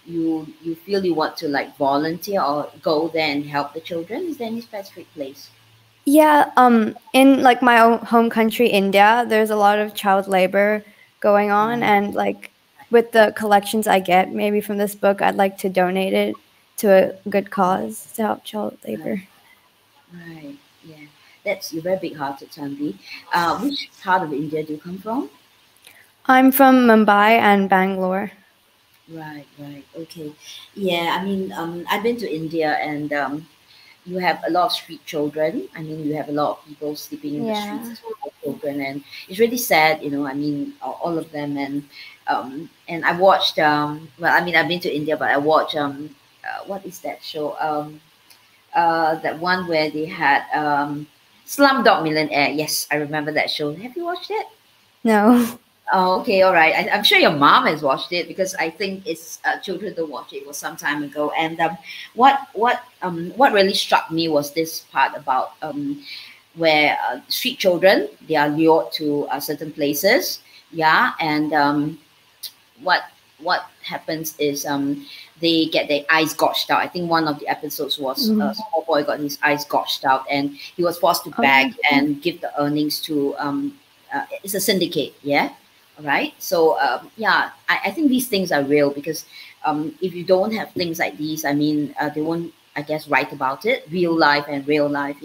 Speaker 3: You feel you want to like volunteer or go there and help the children? Is there any specific place?
Speaker 7: Yeah, in like my own home country, India, there's a lot of child labor going on, and like with the collections I get maybe from this book, I'd like to donate it to a good cause to help child labor.
Speaker 3: Right. Yeah, you're very big-hearted, Tanvi. Which part of India do you come from?
Speaker 7: I'm from Mumbai and Bangalore.
Speaker 3: Right. Okay. Yeah, I mean, I've been to India, and you have a lot of street children. I mean, you have a lot of people sleeping in the streets with children, and it's really sad, you know. I mean, all of them, and I watched. Well, I mean, I've been to India, but I watched. What is that show? That one where they had Slumdog Millionaire. Yes, I remember that show. Have you watched it?
Speaker 7: No.
Speaker 3: Oh, okay, all right. I'm sure your mom has watched it because I think it's children don't watch it. It was some time ago. And what really struck me was this part about where street children, they are lured to certain places, and what happens is they get their eyes gouged out. I think one of the episodes was a small boy got his eyes gouged out, and he was forced to beg and give the earnings to it's a syndicate, all right. So I think these things are real because if you don't have things like these, I mean, they won't, I guess, write about it. Real life and real life,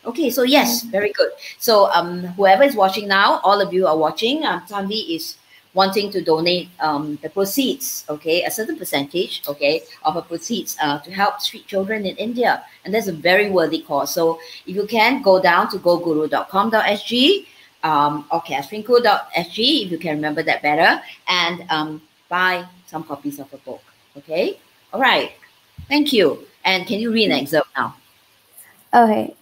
Speaker 3: Okay, so yes, very good. So whoever is watching now, all of you are watching. Tanvi is wanting to donate the proceeds, okay, a certain percentage, okay, of the proceeds to help street children in India, and that's a very worthy cause. So if you can, go down to goguru.com.sg or katherineku.sg, if you can remember that better, and buy some copies of the book. Okay, all right, thank you. And can you read an excerpt now?
Speaker 7: Okay.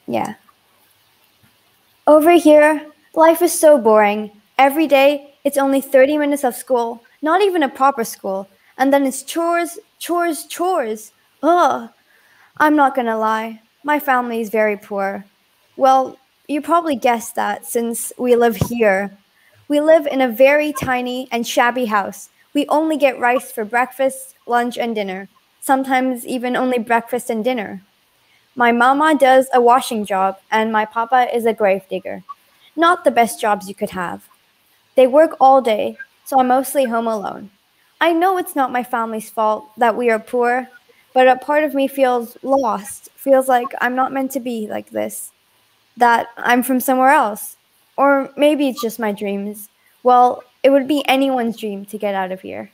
Speaker 7: Yeah. Over here, life is so boring. Every day, it's only 30 minutes of school, not even a proper school, and then it's chores. Ugh. I'm not gonna lie, my family is very poor. Well, you probably guessed that since we live here. We live in a very tiny and shabby house. We only get rice for breakfast, lunch, and dinner. Sometimes even only breakfast and dinner. My mama does a washing job, and my papa is a grave digger. Not the best jobs you could have. They work all day, so I'm mostly home alone. I know it's not my family's fault that we are poor, but a part of me feels lost, feels like I'm not meant to be like this, that I'm from somewhere else. Or maybe it's just my dreams. Well, it would be anyone's dream to get out of here.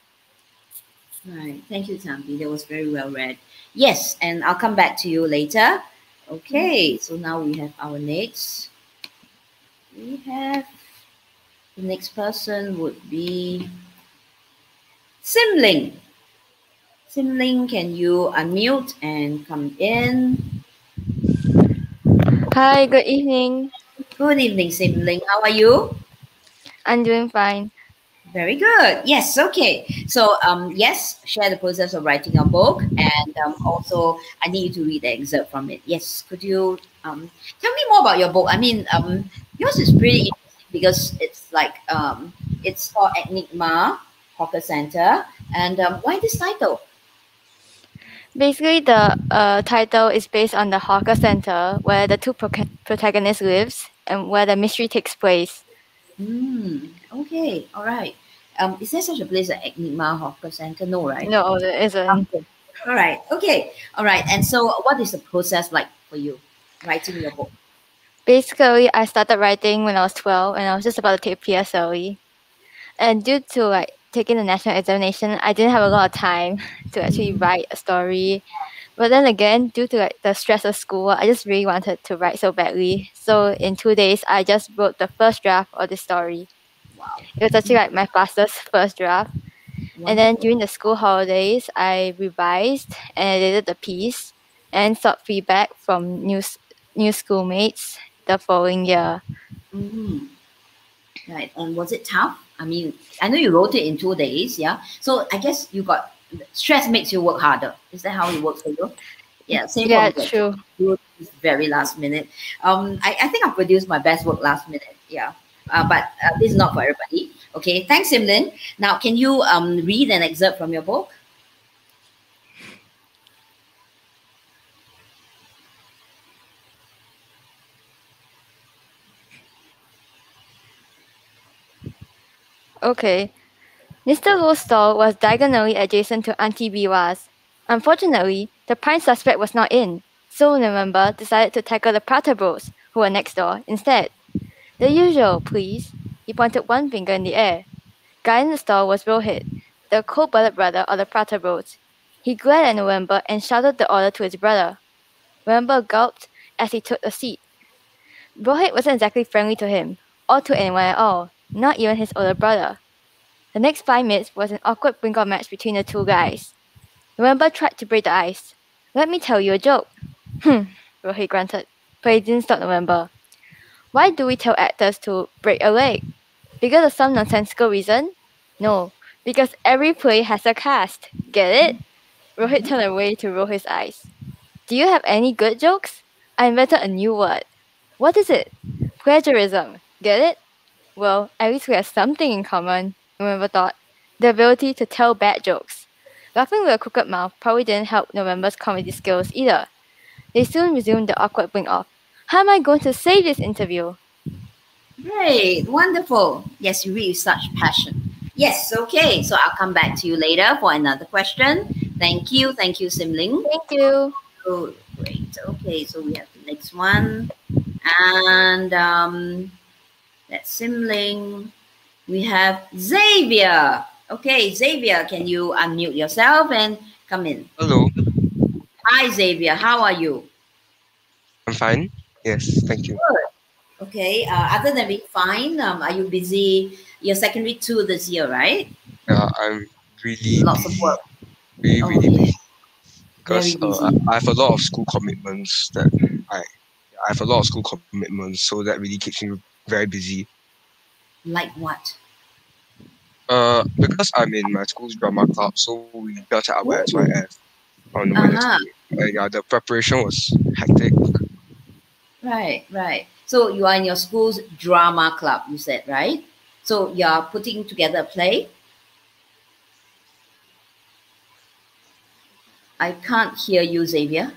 Speaker 3: Right. Thank you, Tampi. That was very well read. Yes, and I'll come back to you later. Okay, so now we have our next. We have the next person would be Simling. Simling, can you unmute and come in?
Speaker 8: Hi, good evening.
Speaker 3: Good evening, Simling. How are you?
Speaker 8: I'm doing fine.
Speaker 3: Very good. Yes. Okay. So, yes, share the process of writing a book, and also I need you to read the excerpt from it. Yes. Could you tell me more about your book? I mean, yours is pretty interesting because it's like it's called Enigma Hawker Center, and why this title?
Speaker 8: Basically, the title is based on the hawker center where the two protagonists lives and where the mystery takes place.
Speaker 3: Okay. All right. Is there such a place as Enigma Hawker Center? No, right?
Speaker 8: No, there isn't.
Speaker 3: Okay. All right. Okay. All right. And so, what is the process like for you writing your book?
Speaker 8: Basically, I started writing when I was 12 and I was just about to take PSLE. And due to like taking the national examination, I didn't have a lot of time to actually write a story. But then again, due to like the stress of school, I just really wanted to write so badly. So in 2 days, I just wrote the first draft of the story.
Speaker 3: Wow.
Speaker 8: It was actually like my fastest first draft. And then during the school holidays, I revised and edited the piece and sought feedback from new schoolmates the following year.
Speaker 3: Right. And was it tough? I mean, I know you wrote it in 2 days, yeah. So I guess you got stress makes you work harder. Is that how it works for you? Yeah, same
Speaker 8: Yeah,
Speaker 3: for me.
Speaker 8: true.
Speaker 3: It's very last minute. I think I produced my best work last minute. Yeah. But this is not for everybody. Okay. Thanks, Simlin. Now, can you read an excerpt from your book?
Speaker 8: Okay. Mr. Lo's stall was diagonally adjacent to Auntie Biwa's. Unfortunately, the prime suspect was not in, so November decided to tackle the Prata Bros, who were next door, instead. The usual, please. He pointed one finger in the air. Guiding the stall was Rohit, the cold-blooded brother of the Prata Bros. He glared at November and shouted the order to his brother. November gulped as he took a seat. Rohit wasn't exactly friendly to him, or to anyone at all, not even his older brother. The next 5 minutes was an awkward bring-up match between the two guys. November tried to break the ice. Let me tell you a joke. Rohit grunted, but he didn't stop November. Why do we tell actors to break a leg? Because of some nonsensical reason? No, because every play has a cast. Get it? Rohit turned away to roll his eyes. Do you have any good jokes? I invented a new word. What is it? Plagiarism. Get it? Well, at least we have something in common, November thought. The ability to tell bad jokes. Laughing with a crooked mouth probably didn't help November's comedy skills either. They soon resumed the awkward bring-off. How am I going to save this interview?
Speaker 3: Great, wonderful. Yes, you read with such passion. Yes, okay. So I'll come back to you later for another question. Thank you, Simling.
Speaker 8: Thank you.
Speaker 3: Oh, great. Okay, so we have the next one, and that's Simling. We have Xavier. Okay, Xavier, can you unmute yourself and come in?
Speaker 9: Hello,
Speaker 3: Hi, Xavier. How are you?
Speaker 9: I'm fine. Yes, thank you.
Speaker 3: Good. Okay. Other than being fine, are you busy? You're secondary 2 this year, right?
Speaker 9: I'm really
Speaker 3: Lots of
Speaker 9: busy,
Speaker 3: work.
Speaker 9: really
Speaker 3: Okay.
Speaker 9: busy because
Speaker 3: Very busy.
Speaker 9: I have a lot of school commitments I have a lot of school commitments, so that really keeps me very busy.
Speaker 3: Like what?
Speaker 9: Because I'm in my school's drama club, so we built our SYF on Wednesday. Yeah, the preparation was hectic.
Speaker 3: Right. So you are in your school's drama club, you said, right? So you are putting together a play? I can't hear you, Xavier.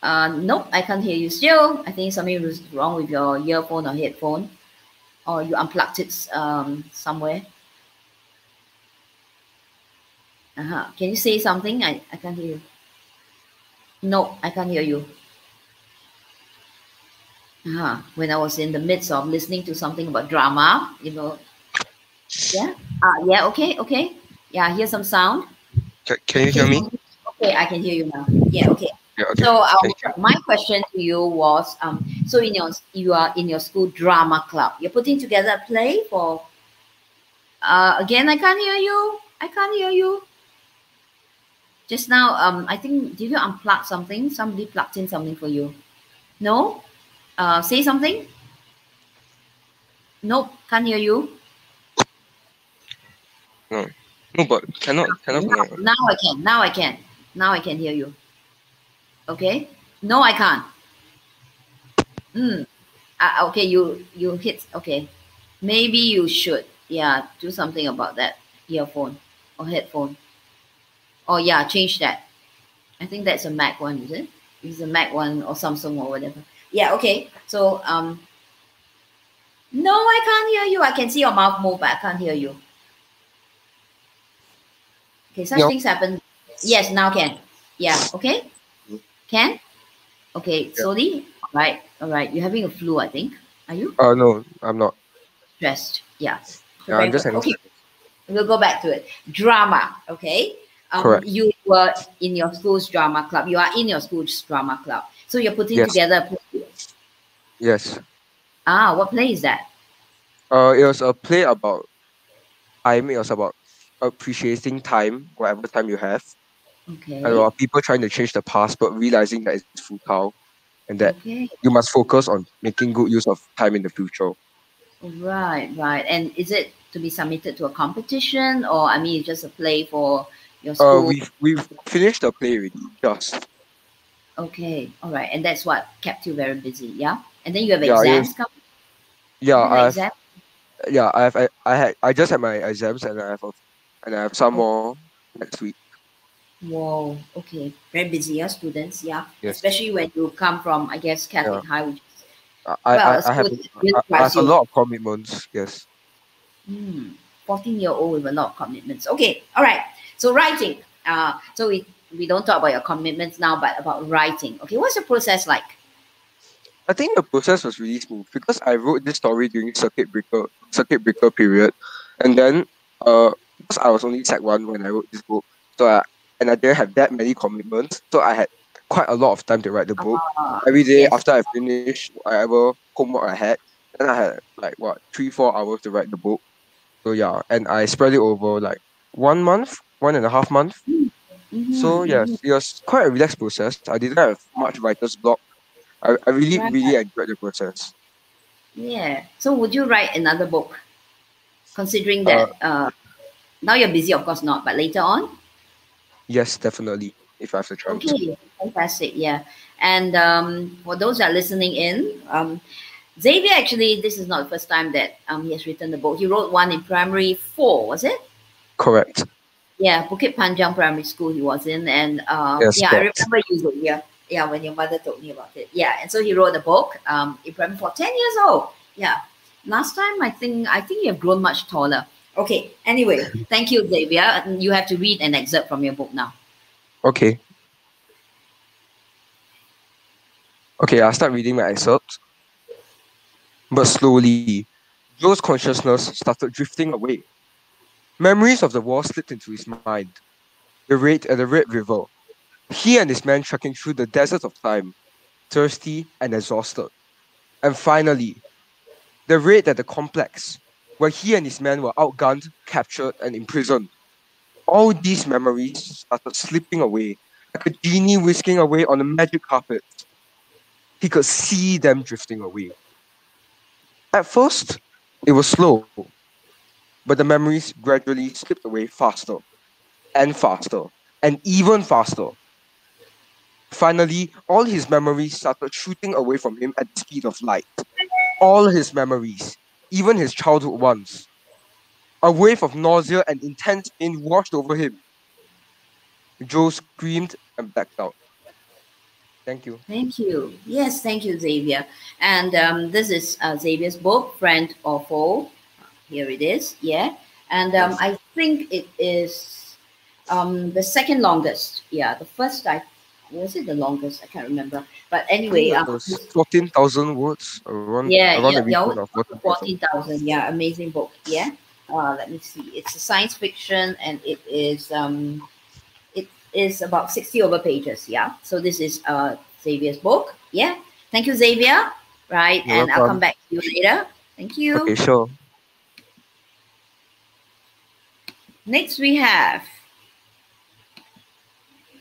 Speaker 3: Nope, I can't hear you still. I think something was wrong with your earphone or headphone, or you unplugged it somewhere. Can you say something? I can't hear you. No, I can't hear you. When I was in the midst of listening to something about drama, you know. Yeah. Yeah. Okay. Okay. Yeah. Hear some sound.
Speaker 9: Can you hear me?
Speaker 3: Okay, I can hear you now. Yeah. Okay.
Speaker 9: Yeah, okay.
Speaker 3: So
Speaker 9: Thank you.
Speaker 3: my question to you was, so you are in your school drama club. You're putting together a play for. Again, I can't hear you. I can't hear you. Just now, I think did you unplug something? Somebody plugged in something for you. No. Say something. Nope, can't hear you.
Speaker 9: No, no, but cannot connect.
Speaker 3: Now I can. Now I can. Now I can hear you. Okay. No, I can't. Okay, you hit. Okay, maybe you should. Yeah, do something about that earphone or headphone. Oh yeah, change that. I think that's a Mac one, is it? It's a Mac one or Samsung or whatever. Yeah. Okay. So no, I can't hear you. I can see your mouth move, but I can't hear you. Okay, such things happen. Yes, now can. Yeah. Okay. Can. Okay. Slowly. All right. All right. You're having a flu, I think. Are you?
Speaker 9: No, I'm not.
Speaker 3: Stressed. Yeah.
Speaker 9: Yeah, I'm just
Speaker 3: okay. We'll go back to it. Drama. Okay.
Speaker 9: Correct.
Speaker 3: You were in your school's drama club. You are in your school's drama club. So you're putting together a play.
Speaker 9: Yes.
Speaker 3: What play is that?
Speaker 9: It was a play about time. It was about appreciating time, whatever time you have.
Speaker 3: Okay.
Speaker 9: And about people trying to change the past, but realizing that it's futile, and that you must focus on making good use of time in the future.
Speaker 3: Right, right. And is it to be submitted to a competition, or I mean, it's just a play for your school?
Speaker 9: We've finished the play already. Just.
Speaker 3: Okay, all right. And that's what kept you very busy, yeah. And then you have exams coming.
Speaker 9: Yeah, I just had my exams, and I have some more next week.
Speaker 3: Whoa, okay. Very busy, yeah, students, yeah.
Speaker 9: Yes.
Speaker 3: Especially when you come from, I guess, Catholic High, which is
Speaker 9: I have a lot of commitments, yes.
Speaker 3: 14-year-old with a lot of commitments. Okay, all right. So writing. So we don't talk about your commitments now, but about writing. Okay, what's the process like?
Speaker 9: I think the process was really smooth because I wrote this story during circuit breaker period, and then because I was only Sec 1 when I wrote this book, so I didn't have that many commitments, so I had quite a lot of time to write the book. Every day after I finished whatever homework I had, then I had like 3-4 hours to write the book. So yeah, and I spread it over like 1 month, 1.5 months. So yes, it was quite a relaxed process. I didn't have much writer's block. I really enjoyed the process.
Speaker 3: Yeah. So would you write another book? Considering that now you're busy, of course not, but later on?
Speaker 9: Yes, definitely. If I have the chance.
Speaker 3: Okay, fantastic. Yeah. And for those that are listening in, Xavier, actually, this is not the first time that he has written the book. He wrote one in primary 4, was it?
Speaker 9: Correct.
Speaker 3: Yeah, Bukit Panjang Primary School he was in. And
Speaker 9: yes,
Speaker 3: yeah, correct. I remember you, yeah, when your mother told me about it. Yeah, and so he wrote the book in primary 4, 10 years old. Yeah. Last time, I think you have grown much taller. Okay, anyway, thank you, Xavier. You have to read an excerpt from your book now.
Speaker 9: Okay. Okay, I'll start reading my excerpt. But slowly, Joe's consciousness started drifting away. Memories of the war slipped into his mind. The raid at the Red River. He and his men trekking through the deserts of time, thirsty and exhausted. And finally, the raid at the complex, where he and his men were outgunned, captured, and imprisoned. All these memories started slipping away, like a genie whisking away on a magic carpet. He could see them drifting away. At first, it was slow, but the memories gradually slipped away faster, and faster, and even faster. Finally, all his memories started shooting away from him at the speed of light. All his memories, even his childhood ones. A wave of nausea and intense pain washed over him. Joe screamed and blacked out. Thank you.
Speaker 3: Thank you. Yes, thank you, Xavier. And this is Xavier's book, Friend or Foe. Here it is. Yeah. And
Speaker 9: Yes.
Speaker 3: I think it is the second longest. Yeah, the first I was it the longest? I can't remember. But
Speaker 9: I think
Speaker 3: anyway,
Speaker 9: it was 14,000 words,
Speaker 3: yeah,
Speaker 9: around
Speaker 3: yeah,
Speaker 9: the
Speaker 3: yeah,
Speaker 9: region of 14,000.
Speaker 3: 14,000. Yeah, amazing book. Yeah. Let me see. It's a science fiction, and it is about 60 over pages. Yeah. So this is Xavier's book. Yeah. Thank you, Xavier. Right,
Speaker 9: You're
Speaker 3: and I'll come
Speaker 9: welcome.
Speaker 3: back to you later. Thank
Speaker 9: Okay,
Speaker 3: you.
Speaker 9: sure.
Speaker 3: Next we have,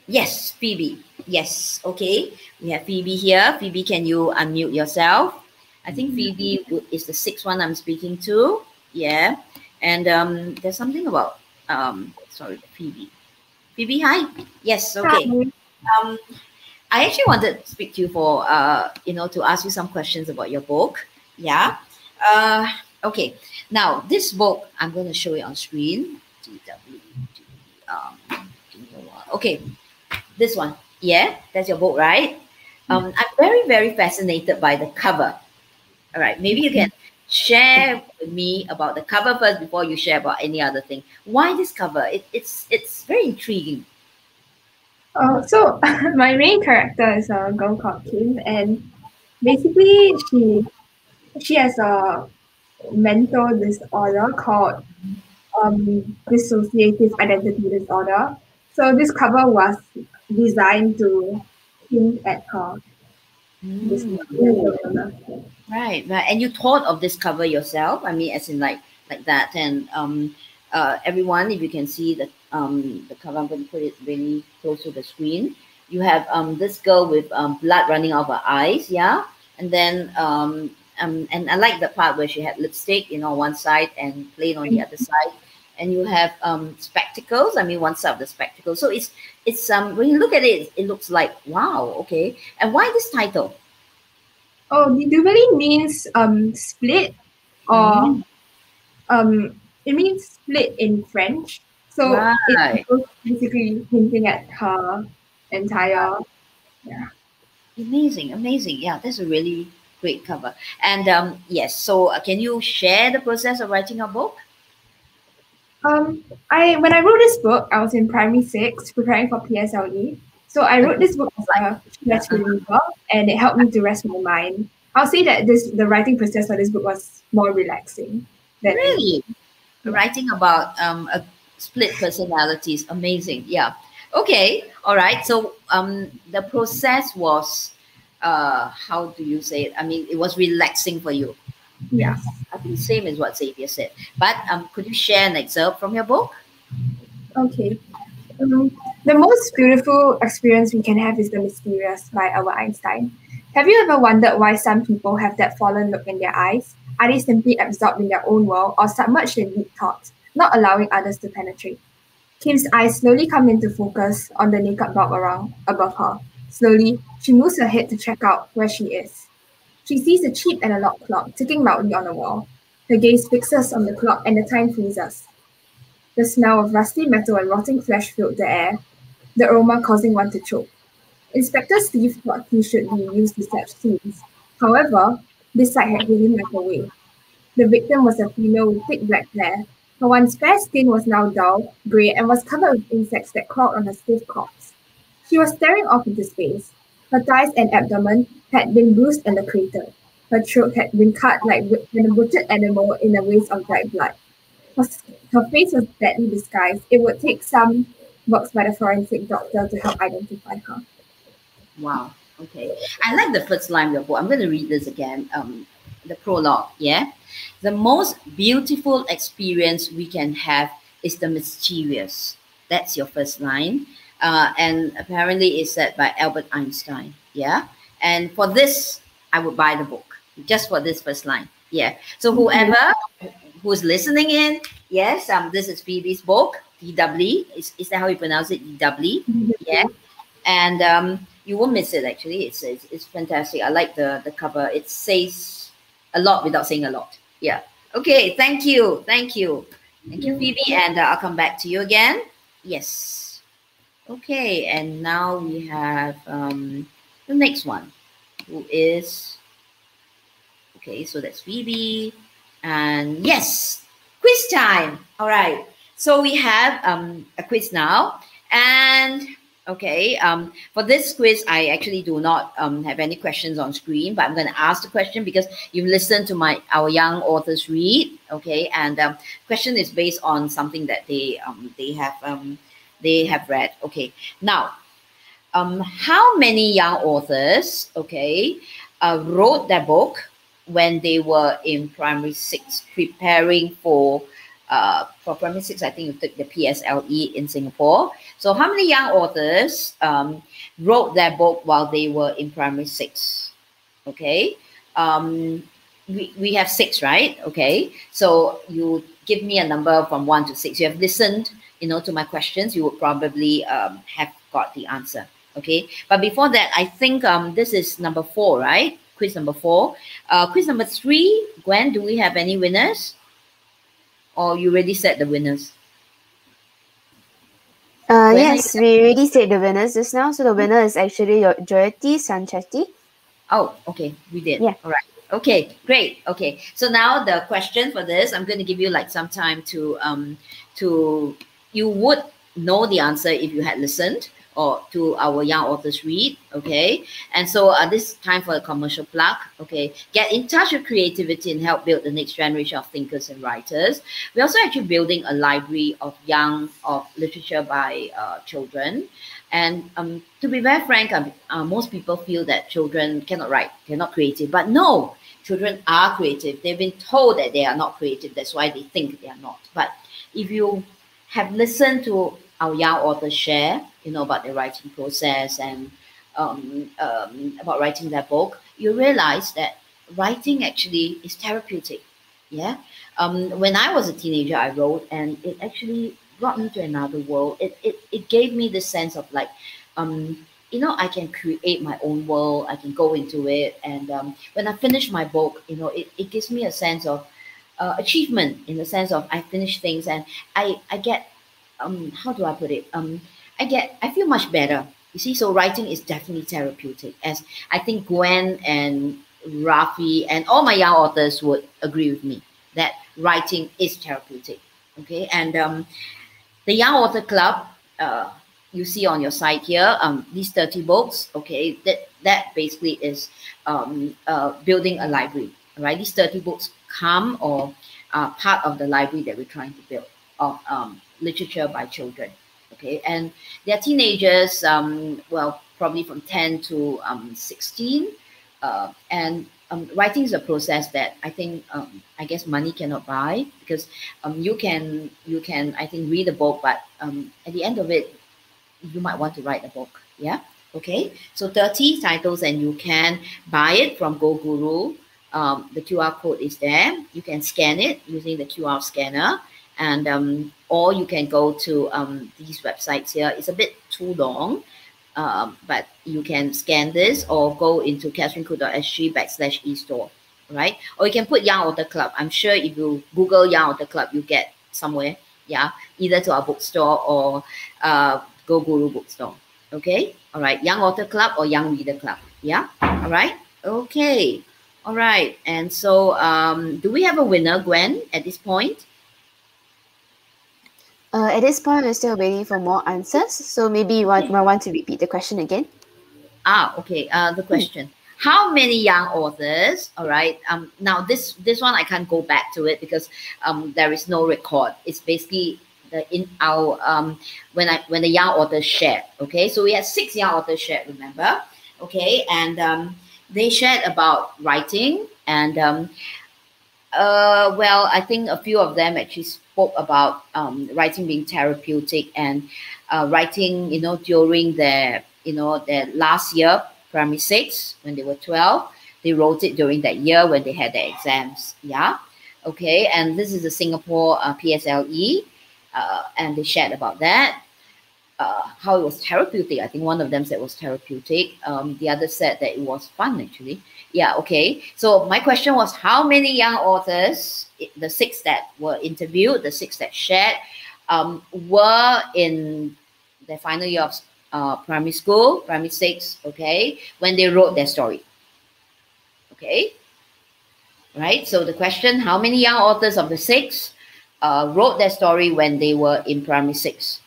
Speaker 3: yes, Phoebe. Yes, okay. We have Phoebe here. Phoebe, can you unmute yourself? I think Phoebe is the sixth one I'm speaking to. Yeah. And there's something about sorry, Phoebe. Phoebe, hi. Yes, okay. Um I actually wanted to speak to you for to ask you some questions about your book. Yeah. Uh okay. Now this book, I'm gonna show it on screen. DW. Give me a while. Okay, this one. Yeah, that's your book, right? I'm very, very fascinated by the cover. All right, maybe you can share with me about the cover first before you share about any other thing. Why this cover? It's very intriguing.
Speaker 10: So my main character is a girl called Kim, and basically she has a mental disorder called dissociative identity disorder. So this cover was designed to hint at her
Speaker 3: Mm,
Speaker 10: mental illness.
Speaker 3: right, right. And you thought of this cover yourself? I mean, as in like that. And everyone, if you can see the cover, I'm going to put it really close to the screen. You have this girl with blood running out of her eyes, yeah, and then and I like the part where she had lipstick, on one side and plain on the other side, and you have spectacles. I mean, one side of the spectacles. So it's when you look at it, it looks like wow, okay. And why this title?
Speaker 10: Oh, Didubali means split, or it means split in French. So
Speaker 3: Right.
Speaker 10: it's basically hinting at her entire. Yeah.
Speaker 3: Amazing, amazing. Yeah, that's a really great cover. And yes, so can you share the process of writing a book?
Speaker 10: I when I wrote this book, I was in primary six, preparing for PSLE. So I wrote this book as a stress reliever, and it helped me to rest my mind. I'll say that the writing process for this book was more relaxing than
Speaker 3: Really? Writing about a split personalities. Amazing. Yeah. Okay. All right. So the process was how do you say it? I mean, it was relaxing for you.
Speaker 10: yeah.
Speaker 3: I think same as what Xavier said. But could you share an excerpt from your book?
Speaker 10: Okay. The most beautiful experience we can have is the mysterious by Albert Einstein. Have you ever wondered why some people have that fallen look in their eyes? Are they simply absorbed in their own world or submerged in deep thoughts, not allowing others to penetrate? Kim's eyes slowly come into focus on the naked dog above her. Slowly, she moves her head to check out where she is. She sees a cheap analog clock ticking loudly on the wall. Her gaze fixes on the clock and the time freezes. The smell of rusty metal and rotting flesh filled the air, the aroma causing one to choke. Inspector Steve thought he should be used to such scenes. However, this sight had given him away. The victim was a female with thick black hair. Her once fair skin was now dull, grey, and was covered with insects that crawled on her stiff corpse. She was staring off into space. Her thighs and abdomen had been bruised and cratered. Her throat had been cut like when a butchered animal in a waste of dried blood. Her, her face was badly disguised. It would take some works by the forensic doctor to help identify her.
Speaker 3: Wow. Okay. I like the first line of your book. I'm going to read this again. The prologue. Yeah. The most beautiful experience we can have is the mischievous. That's your first line. And apparently it's said by Albert Einstein. Yeah. And for this, I would buy the book just for this first line. Yeah. So whoever who's listening in, yes, this is Phoebe's book, DW. Is that how you pronounce it? DW. Yeah. And you won't miss it actually. It's fantastic. I like the cover. It says a lot without saying a lot. Yeah. Okay. Thank you. Thank you. Thank you, Phoebe. And I'll come back to you again. Yes. Okay. And now we have the next one, who is, okay, so that's Phoebe. And yes, quiz time. All right. So we have a quiz now. And okay, for this quiz, I actually do not have any questions on screen, but I'm going to ask the question because you've listened to our young authors read. Okay, and question is based on something that they have read. Okay, now how many young authors, okay, wrote their book when they were in primary 6, preparing for primary 6, I think you took the PSLE in Singapore. So how many young authors wrote their book while they were in primary 6? Okay, we have 6, right? Okay, so you give me a number from 1 to 6. You have listened, to my questions. You would probably have got the answer. Okay, but before that, I think this is number 4, right? Quiz number 4. Quiz number 3, Gwen, do we have any winners? Or you already said the winners?
Speaker 4: Yes, we already said the winners just now. So the winner is actually Jyoti Sanchetti.
Speaker 3: Oh, okay, we did.
Speaker 4: Yeah.
Speaker 3: All right. Okay, great. Okay, so now the question for this, I'm going to give you like some time to you would know the answer if you had listened or to our young authors read. Okay, and so this time for a commercial plug. Okay, get in touch with creativity and help build the next generation of thinkers and writers. We're also actually building a library of literature by children. And to be very frank, most people feel that children cannot write, they're not creative. But no, children are creative. They've been told that they are not creative. That's why they think they are not. But if you have listened to our young authors share, about their writing process and about writing their book, you realize that writing actually is therapeutic. Yeah. When I was a teenager, I wrote, and it actually brought me to another world. It gave me this sense of like, I can create my own world. I can go into it. And when I finish my book, it gives me a sense of achievement, in the sense of I finish things and I get, how do I put it? I feel much better. You see, so writing is definitely therapeutic, as I think Gwen and Rafi and all my young authors would agree with me that writing is therapeutic. Okay, and the Young Author Club, you see on your site here, these 30 books, okay, that basically is building a library, right? These 30 books come or are part of the library that we're trying to build of literature by children, okay? And they're teenagers, well, probably from 10 to 16, and writing is a process that I think, I guess money cannot buy, because you can, I think, read a book, but at the end of it, you might want to write a book. Yeah. Okay. So 30 titles, and you can buy it from GoGuru. The QR code is there. You can scan it using the QR scanner, and or you can go to these websites here. It's a bit too long. But you can scan this or go into catherinekoo.sg/e-store, right? Or you can put Young Author Club. I'm sure if you Google Young Author Club, you get somewhere, yeah, either to our bookstore or GoGuru bookstore, okay? All right, Young Author Club or Young Reader Club, yeah? All right, okay, all right. And so do we have a winner, Gwen, at this point?
Speaker 4: At this point, we're still waiting for more answers. So maybe you might want to repeat the question again.
Speaker 3: Okay. The question: how many young authors? All right. Now this one I can't go back to it because there is no record. It's basically in our when the young authors shared. Okay. So we had 6 young authors shared. Remember? Okay. And they shared about writing, and well, I think a few of them actually spoke about writing being therapeutic, and writing, during their last year, primary 6, when they were 12, they wrote it during that year when they had their exams. Yeah. Okay. And this is the Singapore PSLE, and they shared about that. How it was therapeutic. I think one of them said it was therapeutic. The other said that it was fun, actually. Yeah, okay. So my question was, how many young authors, the 6 that were interviewed, the 6 that shared, were in their final year primary school, primary 6, okay, when they wrote their story. Okay, right? So the question, how many young authors of the 6 wrote their story when they were in primary 6,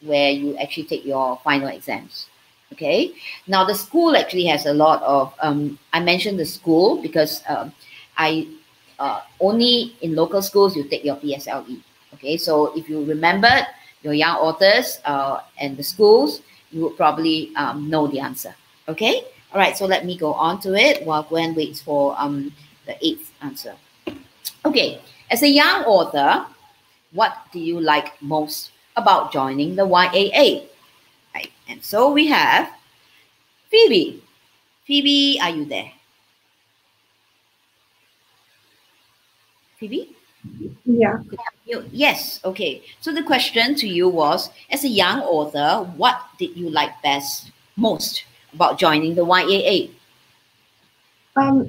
Speaker 3: where you actually take your final exams? Okay, now the school actually has a lot of, I mentioned the school because I only in local schools you take your PSLE. Okay, so if you remembered your young authors and the schools, you would probably know the answer. Okay, all right, so let me go on to it while Gwen waits for the 8th answer. Okay, as a young author, what do you like most about joining the YAA? Right, and so we have Phoebe. Phoebe, are you there? Phoebe?
Speaker 10: Yeah.
Speaker 3: Yes, okay. So the question to you was, as a young author, what did you like most about joining the YAA?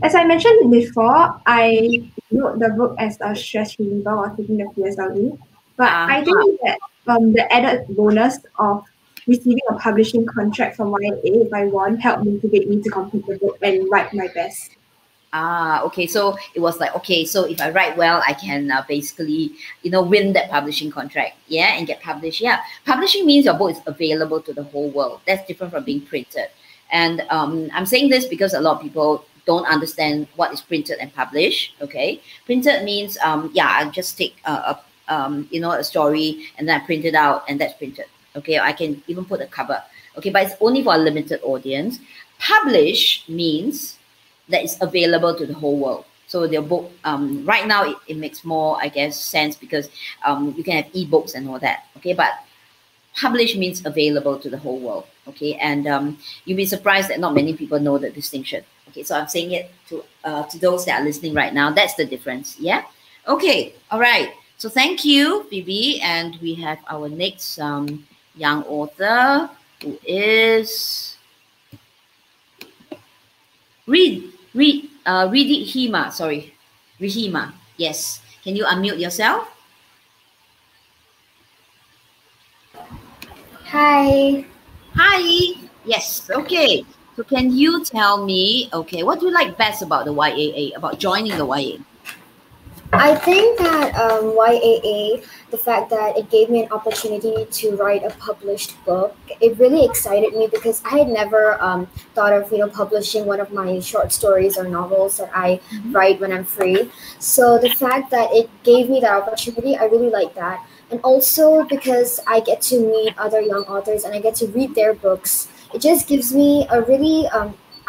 Speaker 10: As I mentioned before, I wrote the book as a stress reliever while taking the PSLE. But I think that the added bonus of receiving a publishing contract from YAA if I won helped motivate me to complete the book and write my best.
Speaker 3: Okay, so it was like, okay, so if I write well, I can basically, win that publishing contract, yeah, and get published. Yeah, publishing means your book is available to the whole world. That's different from being printed. And I'm saying this because a lot of people don't understand what is printed and published. Okay, printed means, I just take a story and then I print it out and that's printed. Okay, I can even put a cover. Okay, but it's only for a limited audience. Publish means that is available to the whole world. So their book, right now it makes more, I guess, sense because you can have ebooks and all that. Okay, but publish means available to the whole world. Okay, and you'll be surprised that not many people know the distinction. Okay, so I'm saying it to those that are listening right now. That's the difference. Yeah. Okay. All right. So thank you, Phoebe, and we have our next young author who is Rihima. Sorry, Rihima. Yes. Can you unmute yourself?
Speaker 6: Hi.
Speaker 3: Hi. Yes. Okay. So can you tell me, okay, what do you like best about the YAA, about joining the YAA?
Speaker 6: I think that YAA, the fact that it gave me an opportunity to write a published book, it really excited me because I had never thought of publishing one of my short stories or novels that I write when I'm free. So the fact that it gave me that opportunity, I really like that. And also because I get to meet other young authors and I get to read their books, it just gives me a really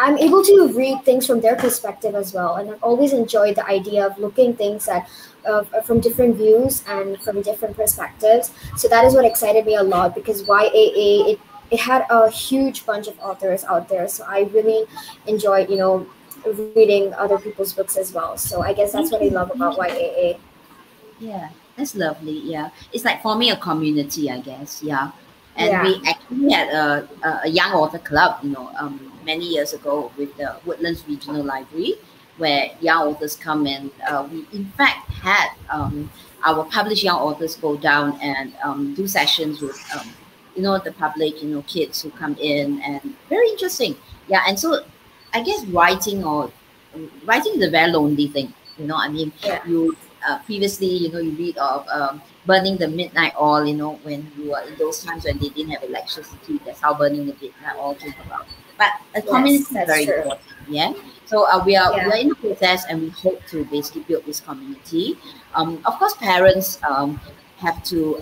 Speaker 6: I'm able to read things from their perspective as well, and I've always enjoyed the idea of looking things at from different views and from different perspectives. So that is what excited me a lot because YAA it had a huge bunch of authors out there, so I really enjoyed reading other people's books as well. So I guess that's what I love about YAA.
Speaker 3: Yeah, that's lovely. Yeah, it's like forming a community, I guess. Yeah, and we actually had a young author club, many years ago with the Woodlands Regional Library, where young authors come and we in fact had our published young authors go down and do sessions with the public, kids who come in, and very interesting. Yeah, and so I guess writing is a very lonely thing. You previously, you read of burning the midnight oil, when you were in those times when they didn't have electricity. That's how burning the midnight oil came about. But a community is very important. Yeah. So we are in the process, and we hope to basically build this community. Of course, parents have to.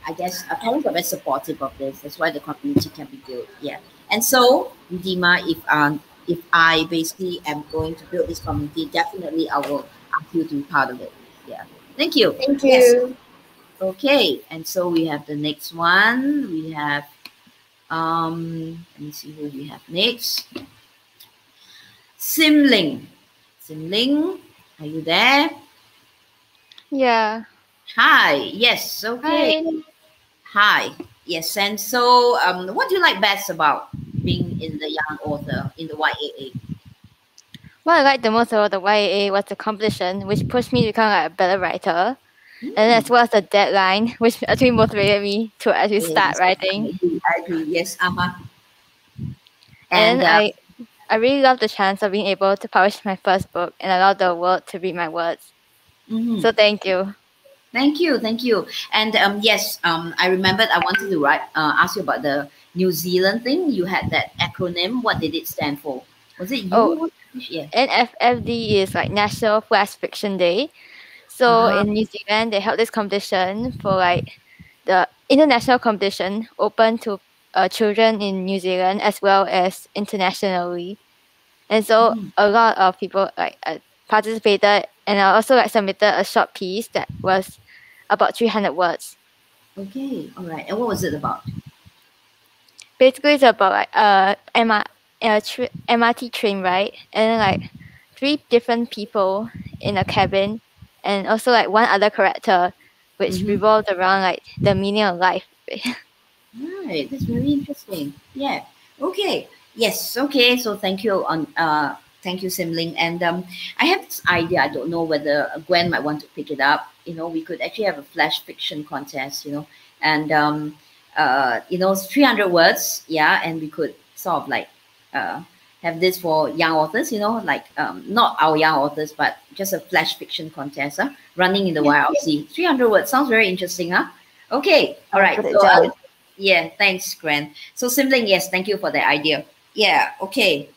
Speaker 3: I guess parents are very supportive of this. That's why the community can be built. Yeah. And so, Rihima, if I basically am going to build this community, definitely I will ask you to be part of it. Yeah. Thank you.
Speaker 6: Thank you. Yes.
Speaker 3: Okay. And so we have the next one. We have. Let me see who we have next. Simling. Simling, are you there?
Speaker 8: Yeah.
Speaker 3: Hi. Yes. Okay. Hi. Yes. And so, what do you like best about being in the young author in the YAA?
Speaker 8: What I liked the most about the YAA was the competition, which pushed me to become a better writer. and as well as the deadline, which actually motivated me to actually start
Speaker 3: Yes,
Speaker 8: writing.
Speaker 3: I agree. Yes.
Speaker 8: And
Speaker 3: And
Speaker 8: I really love the chance of being able to publish my first book and allow the world to read my words.
Speaker 3: mhm.
Speaker 8: So thank you.
Speaker 3: Thank you, thank you. And yes, I remembered I wanted to ask you about the New Zealand thing. You had that acronym. What did it stand for? Was it
Speaker 8: Oh,
Speaker 3: you? Yeah.
Speaker 8: NFFD is like National Flash Fiction Day. So
Speaker 3: Uh-huh.
Speaker 8: in New Zealand, they held this competition for like the international competition open to children in New Zealand as well as internationally. And so
Speaker 3: Mhm.
Speaker 8: a lot of people like participated, and I also like submitted a short piece that was about 300 words.
Speaker 3: Okay. All right. And what was it about?
Speaker 8: Basically, it's about like MRT train ride, and then like 3 different people in a cabin, and also like one other character, which
Speaker 3: Mm-hmm.
Speaker 8: revolved around like the meaning of life.
Speaker 3: Right. That's very interesting. Yeah. Okay. Yes. Okay. So thank you, Simling. And I have this idea. I don't know whether Gwen might want to pick it up. We could actually have a flash fiction contest. And 300 words. Yeah, and we could sort of like have this for young authors. Like not our young authors, but just a flash fiction contest. Running in the YRC. 300 words sounds very interesting. Okay. All right.
Speaker 7: Put it
Speaker 3: So
Speaker 7: down.
Speaker 3: yeah, thanks, Gran. So Simling, yes, thank you for the idea. Yeah, okay.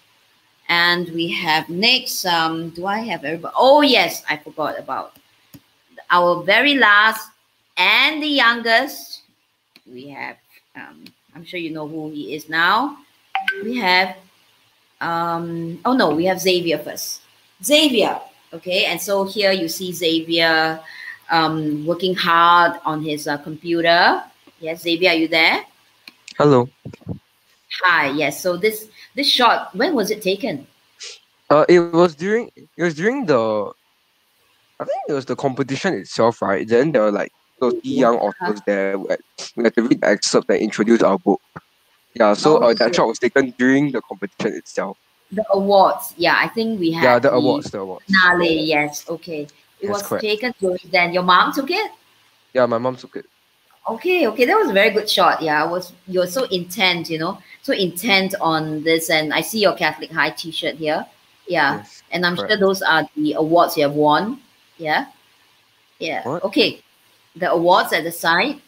Speaker 3: And we have next, do I have everybody? Oh yes, I forgot about our very last and the youngest. We have, I'm sure you know who he is now. We have, oh no, we have Xavier first. Xavier, okay, and so here you see Xavier working hard on his computer. Yes, Xavier, are you there?
Speaker 9: Hello.
Speaker 3: Hi, yes. So this shot, when was it taken?
Speaker 9: It was during the, I think it was the competition itself, right? Then there were like 30 young authors there who had to read the excerpt that introduced our book. Yeah, so that shot was taken during the competition itself.
Speaker 3: The awards. Yeah, I think we had
Speaker 9: Yeah, the awards.
Speaker 3: finale. Yes, okay. It
Speaker 9: Yes,
Speaker 3: was
Speaker 9: correct.
Speaker 3: taken during then. Your mom took it?
Speaker 9: Yeah, my mom took it.
Speaker 3: Okay, that was a very good shot. Yeah, you're so intent, so intent on this, and I see your Catholic High T-shirt here. Yeah,
Speaker 9: Yes,
Speaker 3: and I'm sure
Speaker 9: correct.
Speaker 3: those are the awards you have won. Yeah, yeah.
Speaker 9: What?
Speaker 3: Okay, the awards at the side.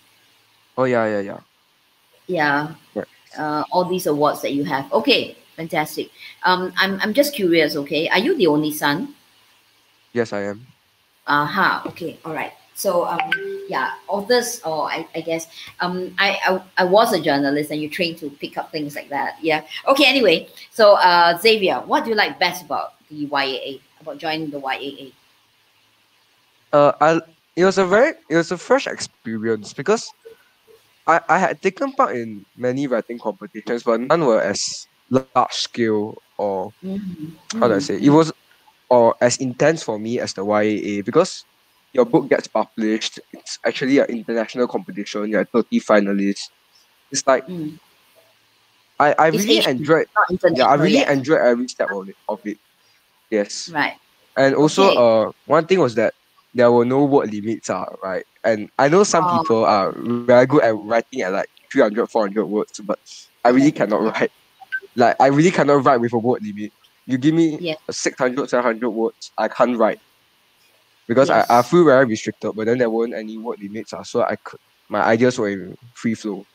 Speaker 9: Oh yeah.
Speaker 3: Yeah,
Speaker 9: Yeah.
Speaker 3: all these awards that you have. Okay, fantastic. I'm just curious. Okay, are you the only son?
Speaker 9: Yes, I am.
Speaker 3: Aha. Okay. All right. So yeah, authors, or I guess I was a journalist, and you trained to pick up things like that. Yeah. Okay. Anyway, so Xavier, what do you like best about the YAA? About joining the YAA?
Speaker 9: It was a fresh experience because I had taken part in many writing competitions, but none were as large scale, or how do I say, it was, or as intense for me as the YAA, because your book gets published. It's actually an international competition. You're 30 finalists. It's like I
Speaker 3: It's
Speaker 9: really
Speaker 3: Asian,
Speaker 9: enjoyed.
Speaker 3: not international
Speaker 9: Yeah, I really
Speaker 3: yet.
Speaker 9: enjoyed every step of it. Yes.
Speaker 3: Right.
Speaker 9: And also,
Speaker 3: Okay.
Speaker 9: one thing was that there were no word limits, right? And I know some
Speaker 3: Oh,
Speaker 9: people are very good at writing at like 300, 400 words, but I really cannot write. Like, I really cannot write with a word limit. You give me
Speaker 3: yes.
Speaker 9: 600, 700 words, I can't write. Because I
Speaker 3: Yes.
Speaker 9: feel very restricted, but then there weren't any word limits, so my ideas were in free flow.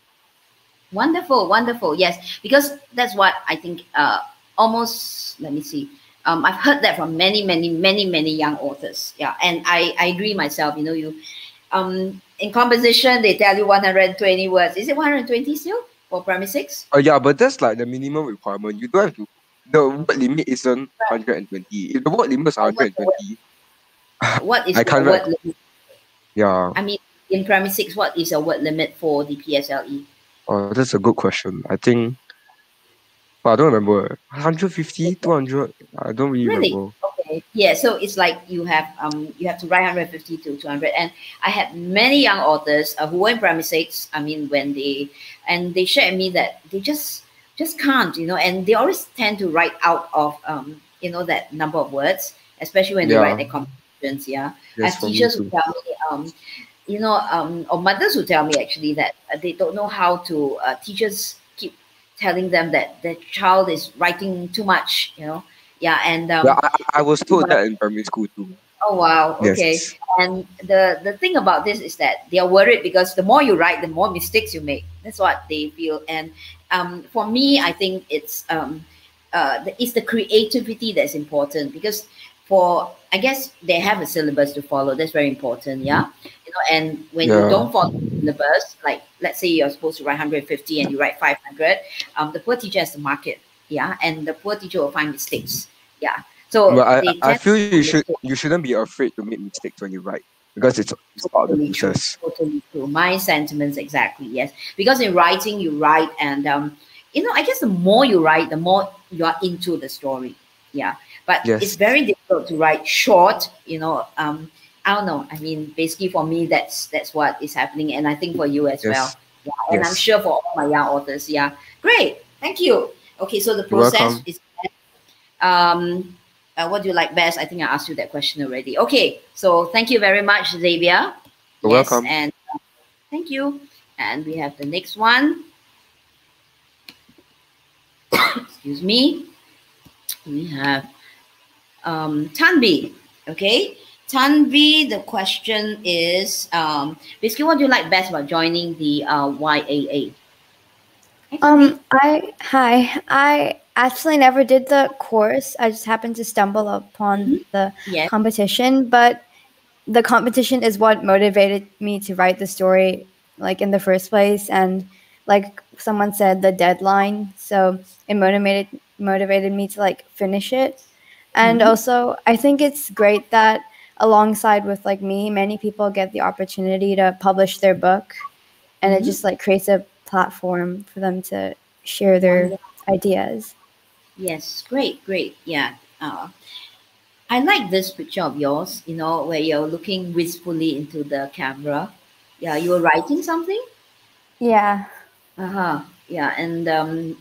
Speaker 3: Wonderful, wonderful. Yes, because that's what I think. Almost. Let me see. I've heard that from many, many, many, many young authors. Yeah, and I agree myself. In composition they tell you 120 words. Is it 120 still for primary 6?
Speaker 9: Yeah, but that's like the minimum requirement. You don't have to. The word limit isn't 120. If the word limit is 120,
Speaker 3: What is
Speaker 9: I
Speaker 3: your
Speaker 9: can't
Speaker 3: word
Speaker 9: write.
Speaker 3: limit?
Speaker 9: Yeah.
Speaker 3: I mean, in primary 6, what is your word limit for the PSLE?
Speaker 9: Oh, that's a good question. I think. But I don't remember. 150, 200. I don't really
Speaker 3: Really?
Speaker 9: remember.
Speaker 3: Okay. Yeah. So it's like you have to write 150 to 200, and I had many young authors who were in primary 6. I mean, when they shared with me that they just can't, and they always tend to write out of that number of words, especially when they write their questions. Yeah, I
Speaker 9: Yes,
Speaker 3: have
Speaker 9: for me
Speaker 3: teachers who
Speaker 9: too.
Speaker 3: tell me, or mothers who tell me actually that they don't know how to. Teachers keep telling them that the child is writing too much. Yeah, and
Speaker 9: Yeah, I was told that in primary school too.
Speaker 3: oh wow, okay.
Speaker 9: Yes.
Speaker 3: And the thing about this is that they are worried because the more you write, the more mistakes you make. That's what they feel. And for me, I think it's the creativity that's important because for I guess they have a syllabus to follow. That's very important. Yeah, and when you
Speaker 9: Yeah.
Speaker 3: don't follow the syllabus, like let's say you're supposed to write 150 and you write 500, the poor teacher has to mark it. Yeah, and the poor teacher will find mistakes. Yeah, so
Speaker 9: But
Speaker 3: they
Speaker 9: I
Speaker 3: tend
Speaker 9: feel
Speaker 3: to find mistakes.
Speaker 9: you shouldn't be afraid to make mistakes when you write because it's part of the
Speaker 3: Totally true.
Speaker 9: process.
Speaker 3: Totally true. My sentiments exactly. Yes, because in writing you write, and I guess the more you write, the more you are into the story. Yeah, but it's
Speaker 9: Yes.
Speaker 3: very difficult to write short. I don't know. I mean, basically for me, that's what is happening, and I think for you as well.
Speaker 9: Yes.
Speaker 3: Yeah, and I'm
Speaker 9: Yes.
Speaker 3: sure for all my young authors. Yeah, great. Thank you. Okay, so the
Speaker 9: You're
Speaker 3: process
Speaker 9: welcome.
Speaker 3: is what do you like best? I think I asked you that question already. Okay, so thank you very much, Xavier.
Speaker 9: You're
Speaker 3: Yes,
Speaker 9: welcome.
Speaker 3: and thank you. And we have the next one. Excuse me. We have Tanvi. Okay, Tanvi. The question is basically, what do you like best about joining the YAA? Hi, Tanvi.
Speaker 7: I actually never did the course. I just happened to stumble upon the
Speaker 3: Yes.
Speaker 7: competition, but the competition is what motivated me to write the story like in the first place, and like someone said, the deadline. So it motivated me to like finish it. And also I think it's great that alongside with like me, many people get the opportunity to publish their book, and it just like creates a platform for them to share their ideas.
Speaker 3: Yes, great, great. Yeah. I like this picture of yours, where you're looking wistfully into the camera. Yeah, you were writing something?
Speaker 7: Yeah.
Speaker 3: Uh-huh. Yeah, and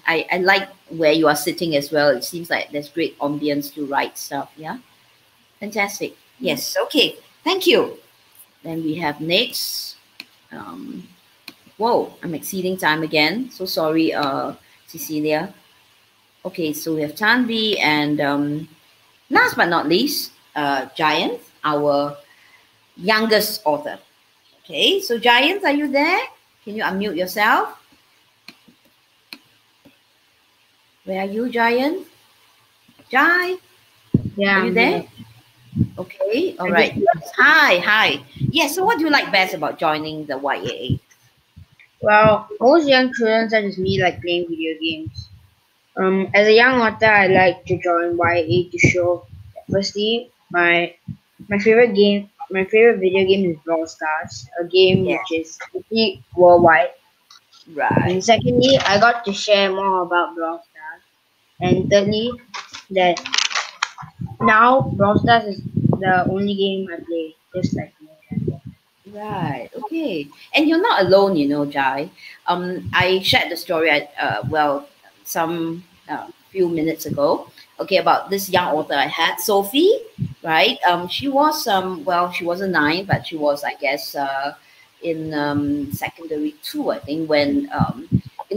Speaker 3: I like where you are sitting as well. It seems like there's great ambience to write stuff. Yeah, fantastic. Yes, okay. Thank you. Then we have next. Whoa, I'm exceeding time again. So sorry, Cecilia. Okay, so we have Tanvi and last but not least, Giant, our youngest author. Okay, so Giant, are you there? Can you unmute yourself? Where are you, Giant? Jai?
Speaker 5: Yeah,
Speaker 3: Are you
Speaker 5: I'm
Speaker 3: there?
Speaker 5: here.
Speaker 3: Okay, all
Speaker 5: I
Speaker 3: right.
Speaker 5: just-
Speaker 3: Yes. Hi. Yeah, so what do you like best about joining the YAA?
Speaker 5: Well, most young children such as me like playing video games. As a young author, I like to join YA to show that firstly, my favorite video game is Brawl Stars, a game
Speaker 3: Yeah,
Speaker 5: which is pretty worldwide.
Speaker 3: right.
Speaker 5: And secondly, I got to share more about Brawl Stars. And thirdly, that now Brawl Stars is the only game I play, just like me.
Speaker 3: Right. Okay. And you're not alone, Jai. I shared the story some few minutes ago. Okay, about this young author I had, Sophie. Right. She was she wasn't 9, but she was, I guess, in secondary 2, I think, when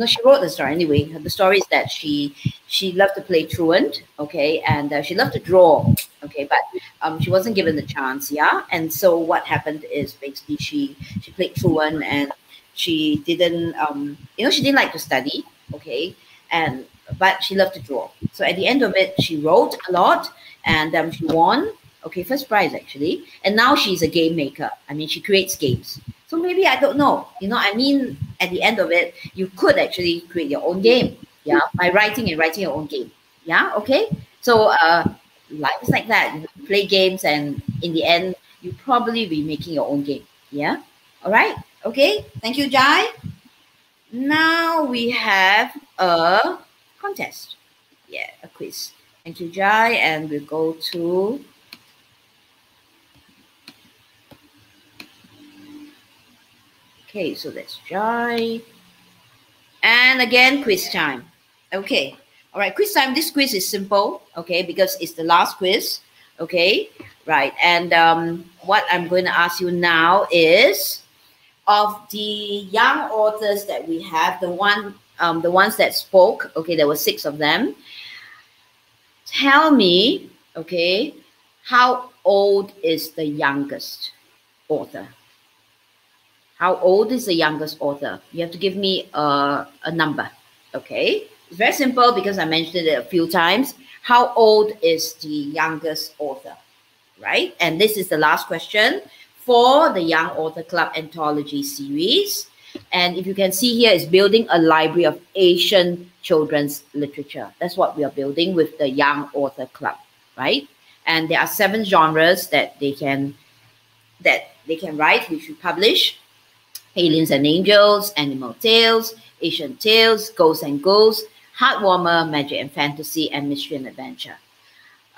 Speaker 3: she wrote the story anyway. The story is that she loved to play truant, okay, and she loved to draw, okay, but she wasn't given the chance, yeah. And so what happened is basically she played truant, and she didn't she didn't like to study, okay, and but she loved to draw. So at the end of it, she wrote a lot, and she won, okay, first prize actually, and now she's a game maker. I mean, she creates games. So maybe, I don't know, I mean, at the end of it, you could actually create your own game, yeah, by writing your own game, yeah, okay. So life is like that. You play games, and in the end, you probably be making your own game, yeah. All right, okay. Thank you, Jai. Now we have a contest, yeah, a quiz. Thank you, Jai, and we'll go to okay, so that's Jai. And again, quiz time. Okay. All right, quiz time. This quiz is simple, okay, because it's the last quiz, okay, right? And what I'm going to ask you now is, of the young authors that we have, the ones that spoke, okay, there were 6 of them. Tell me, okay, how old is the youngest author? How old is the youngest author? You have to give me a number, okay? It's very simple because I mentioned it a few times. How old is the youngest author, right? And this is the last question for the Young Author Club Anthology series. And if you can see here, it's building a library of Asian children's literature. That's what we are building with the Young Author Club, right? And there are 7 genres that they can write, which we publish: Aliens and Angels, Animal Tales, Asian Tales, Ghosts and Ghouls, Heartwarmer, Magic and Fantasy, and Mystery and Adventure.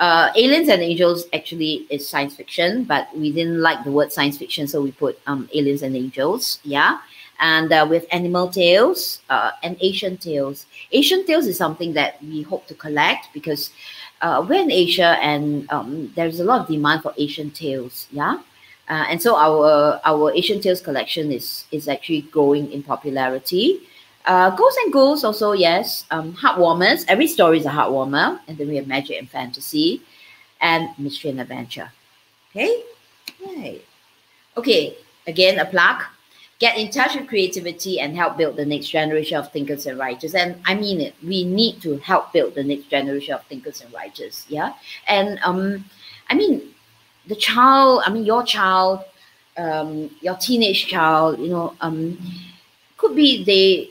Speaker 3: Aliens and Angels actually is science fiction, but we didn't like the word science fiction, so we put Aliens and Angels, yeah. And with Animal Tales and Asian Tales. Asian Tales is something that we hope to collect because we're in Asia, and there's a lot of demand for Asian Tales, yeah. And so our Asian Tales collection is actually growing in popularity. Ghosts and Ghouls also, yes. Heartwarmers. Every story is a heartwarmer. And then we have Magic and Fantasy and Mystery and Adventure. Okay? Right. Okay, again, a plug. Get in touch with creativity and help build the next generation of thinkers and writers. And I mean it. We need to help build the next generation of thinkers and writers. Yeah? And I mean, the child, I mean, your child, your teenage child, you know, could be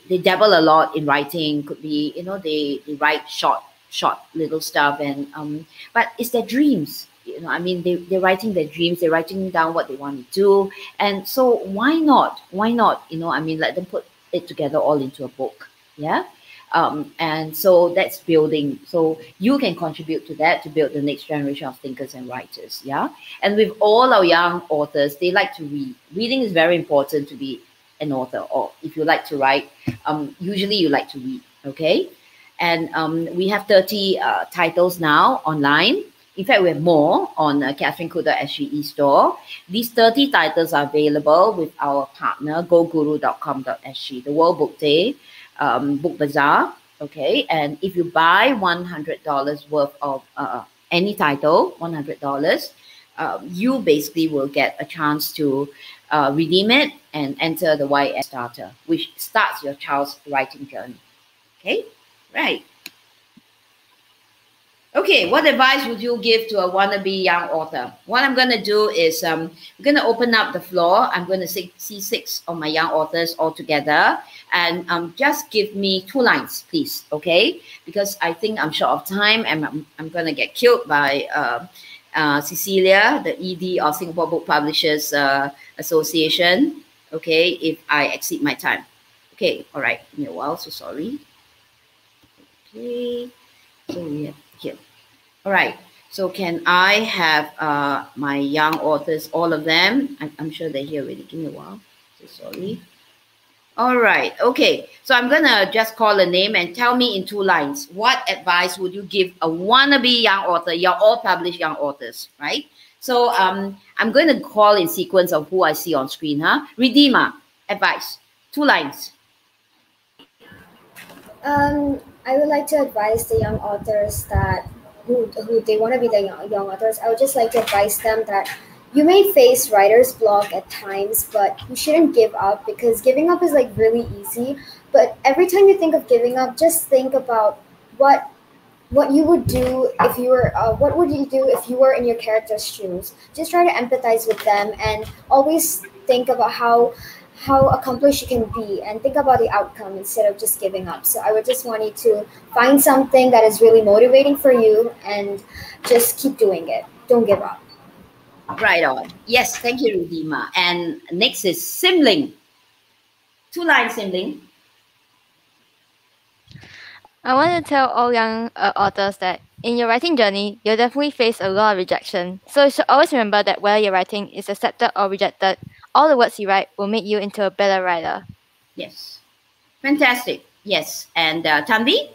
Speaker 3: they dabble a lot in writing, could be, you know, they write short little stuff, and but it's their dreams, you know, I mean, they're writing their dreams, they're writing down what they want to do, and so why not, you know, I mean, let them put it together all into a book, yeah. And so that's building, so you can contribute to that to build the next generation of thinkers and writers, yeah. And with all our young authors, they like to read. Reading is very important to be an author, or if you like to write, usually you like to read, okay? And we have 30 titles now online. In fact, we have more on CatherineKoo.sg e-store. These 30 titles are available with our partner, goguru.com.sg, the World Book Day Book Bazaar, okay? And if you buy $100 worth of any title, $100, you basically will get a chance to redeem it and enter the YS Starter, which starts your child's writing journey. Okay, right. Okay, what advice would you give to a wannabe young author? What I'm going to do is I'm going to open up the floor. I'm going to see 6 of my young authors all together, and just give me 2 lines, please, okay? Because I think I'm short of time, and I'm going to get killed by Cecilia, the ED of Singapore Book Publishers Association, okay, if I exceed my time. Okay, all right, give me a while, so sorry. Okay, so we have here. All right, so can I have my young authors, all of them? I'm sure they're here already. Give me a while, so sorry. All right, okay, so I'm gonna just call a name and tell me in 2 lines, what advice would you give a wannabe young author? You're all published young authors, right? So I'm going to call in sequence of who I see on screen, huh? Redeemer, advice, 2 lines.
Speaker 6: I would like to advise the young authors that who they want to be the young authors. I would just like to advise them that you may face writer's block at times, but you shouldn't give up, because giving up is like really easy. But every time you think of giving up, just think about what you would do if you were what would you do if you were in your character's shoes. Just try to empathize with them, and always think about how accomplished you can be, and think about the outcome instead of just giving up. So I would just want you to find something that is really motivating for you and just keep doing it. Don't give up.
Speaker 3: Right on. Yes, thank you, Redeemer. And next is Simling. 2 lines, Simling.
Speaker 8: I want to tell all young authors that in your writing journey, you'll definitely face a lot of rejection. So you should always remember that whether your writing is accepted or rejected, all the words you write will make you into a better writer.
Speaker 3: Yes. Fantastic. Yes. And Tanvi?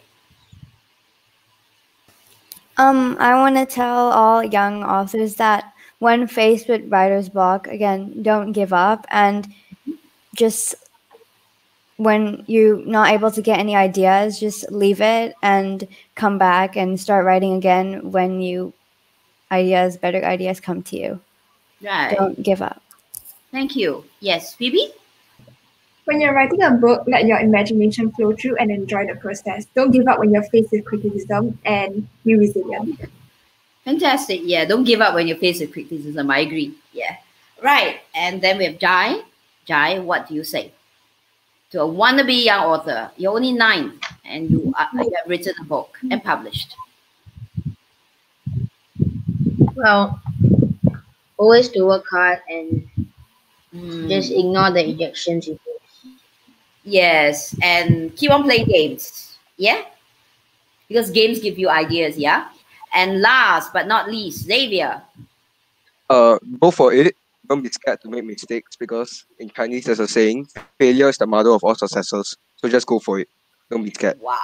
Speaker 7: I want to tell all young authors that when faced with writer's block, again, don't give up, and just when you're not able to get any ideas, just leave it and come back and start writing again when better ideas come to you.
Speaker 3: Right.
Speaker 7: Don't give up.
Speaker 3: Thank you. Yes, Phoebe?
Speaker 10: When you're writing a book, let your imagination flow through and enjoy the process. Don't give up when you're faced with criticism, and be resilient.
Speaker 3: Fantastic. Yeah, don't give up when you're faced with criticism. I agree. Yeah. Right. And then we have Jai. Jai, what do you say? To a wannabe young author, you're only 9 and you have written a book and published.
Speaker 5: Well, always to work hard and just ignore the rejections you face.
Speaker 3: Yes, and keep on playing games. Yeah? Because games give you ideas, yeah? And last but not least, Xavier.
Speaker 9: Go for it. Don't be scared to make mistakes, because in Chinese there's a saying, failure is the mother of all successes. So just go for it. Don't be scared.
Speaker 3: Wow.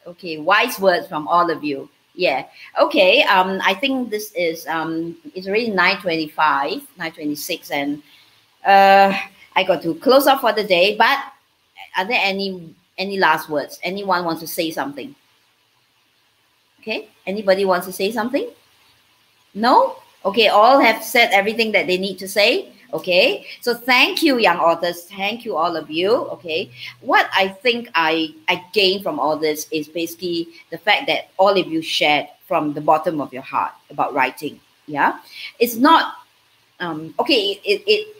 Speaker 3: Okay, wise words from all of you. Yeah. Okay. I think this is it's already 9:25, 9:26, and I got to close up for the day. But are there any last words? Anyone wants to say something? Okay. Anybody wants to say something? No? Okay, all have said everything that they need to say. Okay, so thank you, young authors. Thank you, all of you. Okay, what I think I gained from all this is basically the fact that all of you shared from the bottom of your heart about writing. Yeah, it's not okay.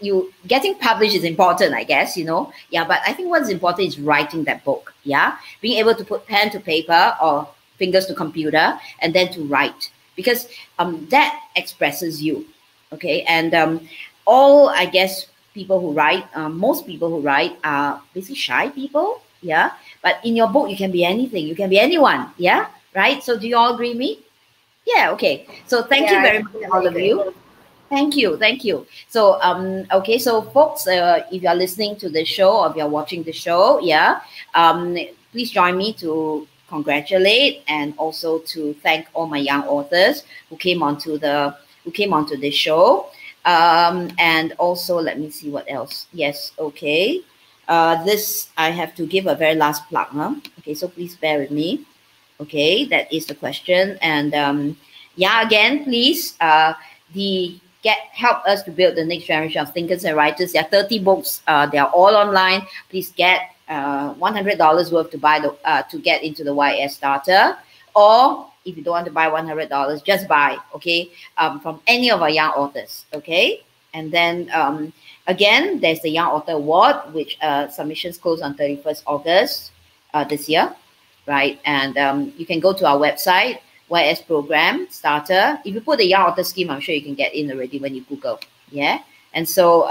Speaker 3: You getting published is important, I guess. Yeah, but I think what's important is writing that book. Yeah, being able to put pen to paper or fingers to computer and then to write, because that expresses you. Okay, and all, I guess, people who write, most people who write are basically shy people. Yeah, but in your book you can be anything, you can be anyone. Yeah, right. So do you all agree with me? Yeah. Okay, so thank you very much, all of you. Thank you. So okay, so folks, if you're listening to the show or if you're watching the show, yeah, please join me to congratulate and also to thank all my young authors who came onto this show. And also, let me see what else. Yes, okay. This, I have to give a very last plug, huh? Okay, so please bear with me. Okay, that is the question. And yeah, again, please, help us to build the next generation of thinkers and writers. There are 30 books. They are all online. Please get $100 worth to get into the YS starter. Or if you don't want to buy $100, just buy, okay, from any of our young authors, okay? And then, again, there's the Young Author Award, which submissions close on 31st August this year, right? And you can go to our website, YS Program Starter. If you put the Young Author Scheme, I'm sure you can get in already when you Google, yeah? And so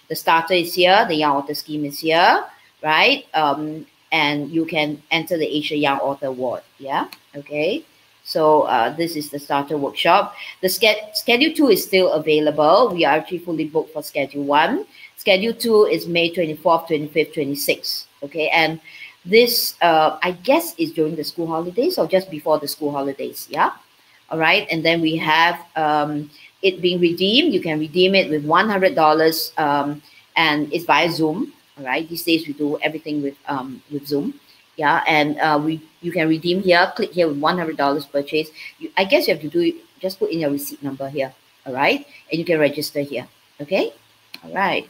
Speaker 3: the starter is here, the Young Author Scheme is here, right? And you can enter the Asia Young Author Award, yeah? Okay. So this is the starter workshop. The schedule 2 is still available. We are actually fully booked for schedule 1. Schedule 2 is May 24th, 25th, 26th. Okay, and this I guess is during the school holidays or just before the school holidays. Yeah. All right, and then we have it being redeemed. You can redeem it with $100, and it's via Zoom. All right, these days we do everything with Zoom. Yeah, and you can redeem here. Click here with $100 purchase. I guess you have to do it. Just put in your receipt number here. All right, and you can register here. Okay, all right.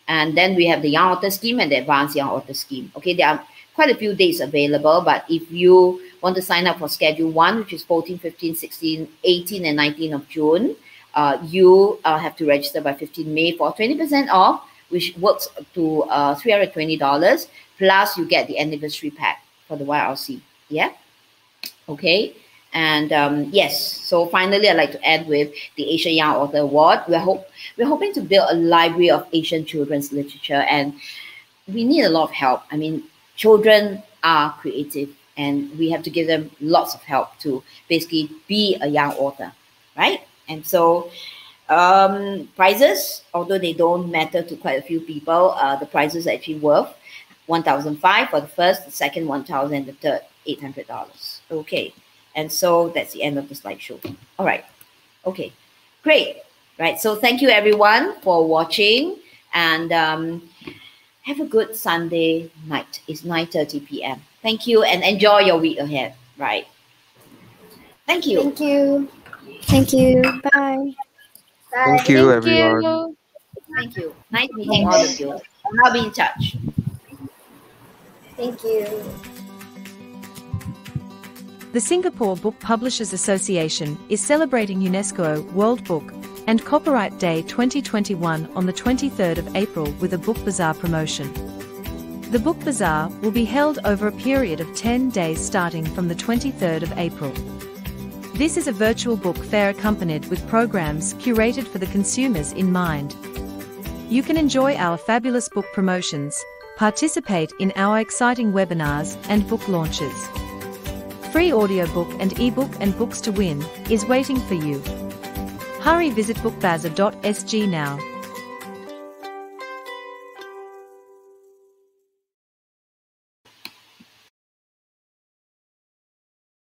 Speaker 3: And then we have the Young Author Scheme and the Advanced Young Author Scheme. Okay, there are quite a few dates available, but if you want to sign up for Schedule 1, which is 14, 15, 16, 18, and 19 of June, you have to register by 15 May for 20% off, which works to $320. Plus, you get the anniversary pack for the YRC. Yeah. Okay. And yes. So finally, I'd like to end with the Asia Young Author Award. We're hoping to build a library of Asian children's literature, and we need a lot of help. I mean, children are creative, and we have to give them lots of help to basically be a young author, right? And so prizes, although they don't matter to quite a few people, the prizes are actually worth $1,500 for the first, the second $1,000, and the third $800. Okay, and so that's the end of the slideshow. All right. Okay, great. Right. So thank you everyone for watching, and have a good Sunday night. It's 9:30 p.m. Thank you, and enjoy your week ahead. Right. Thank you.
Speaker 6: Thank you.
Speaker 7: Thank you. Bye.
Speaker 6: Bye.
Speaker 9: Thank you,
Speaker 8: Thank
Speaker 9: everyone.
Speaker 8: you.
Speaker 3: Thank you. Nice meeting all of you. I'll be in touch.
Speaker 6: Thank you.
Speaker 1: The Singapore Book Publishers Association is celebrating UNESCO World Book and Copyright Day 2021 on the 23rd of April with a Book Bazaar promotion. The Book Bazaar will be held over a period of 10 days starting from the 23rd of April. This is a virtual book fair accompanied with programs curated for the consumers in mind. You can enjoy our fabulous book promotions, participate in our exciting webinars and book launches. Free audiobook and ebook and books to win is waiting for you. Hurry, visit bookbazaar.sg now.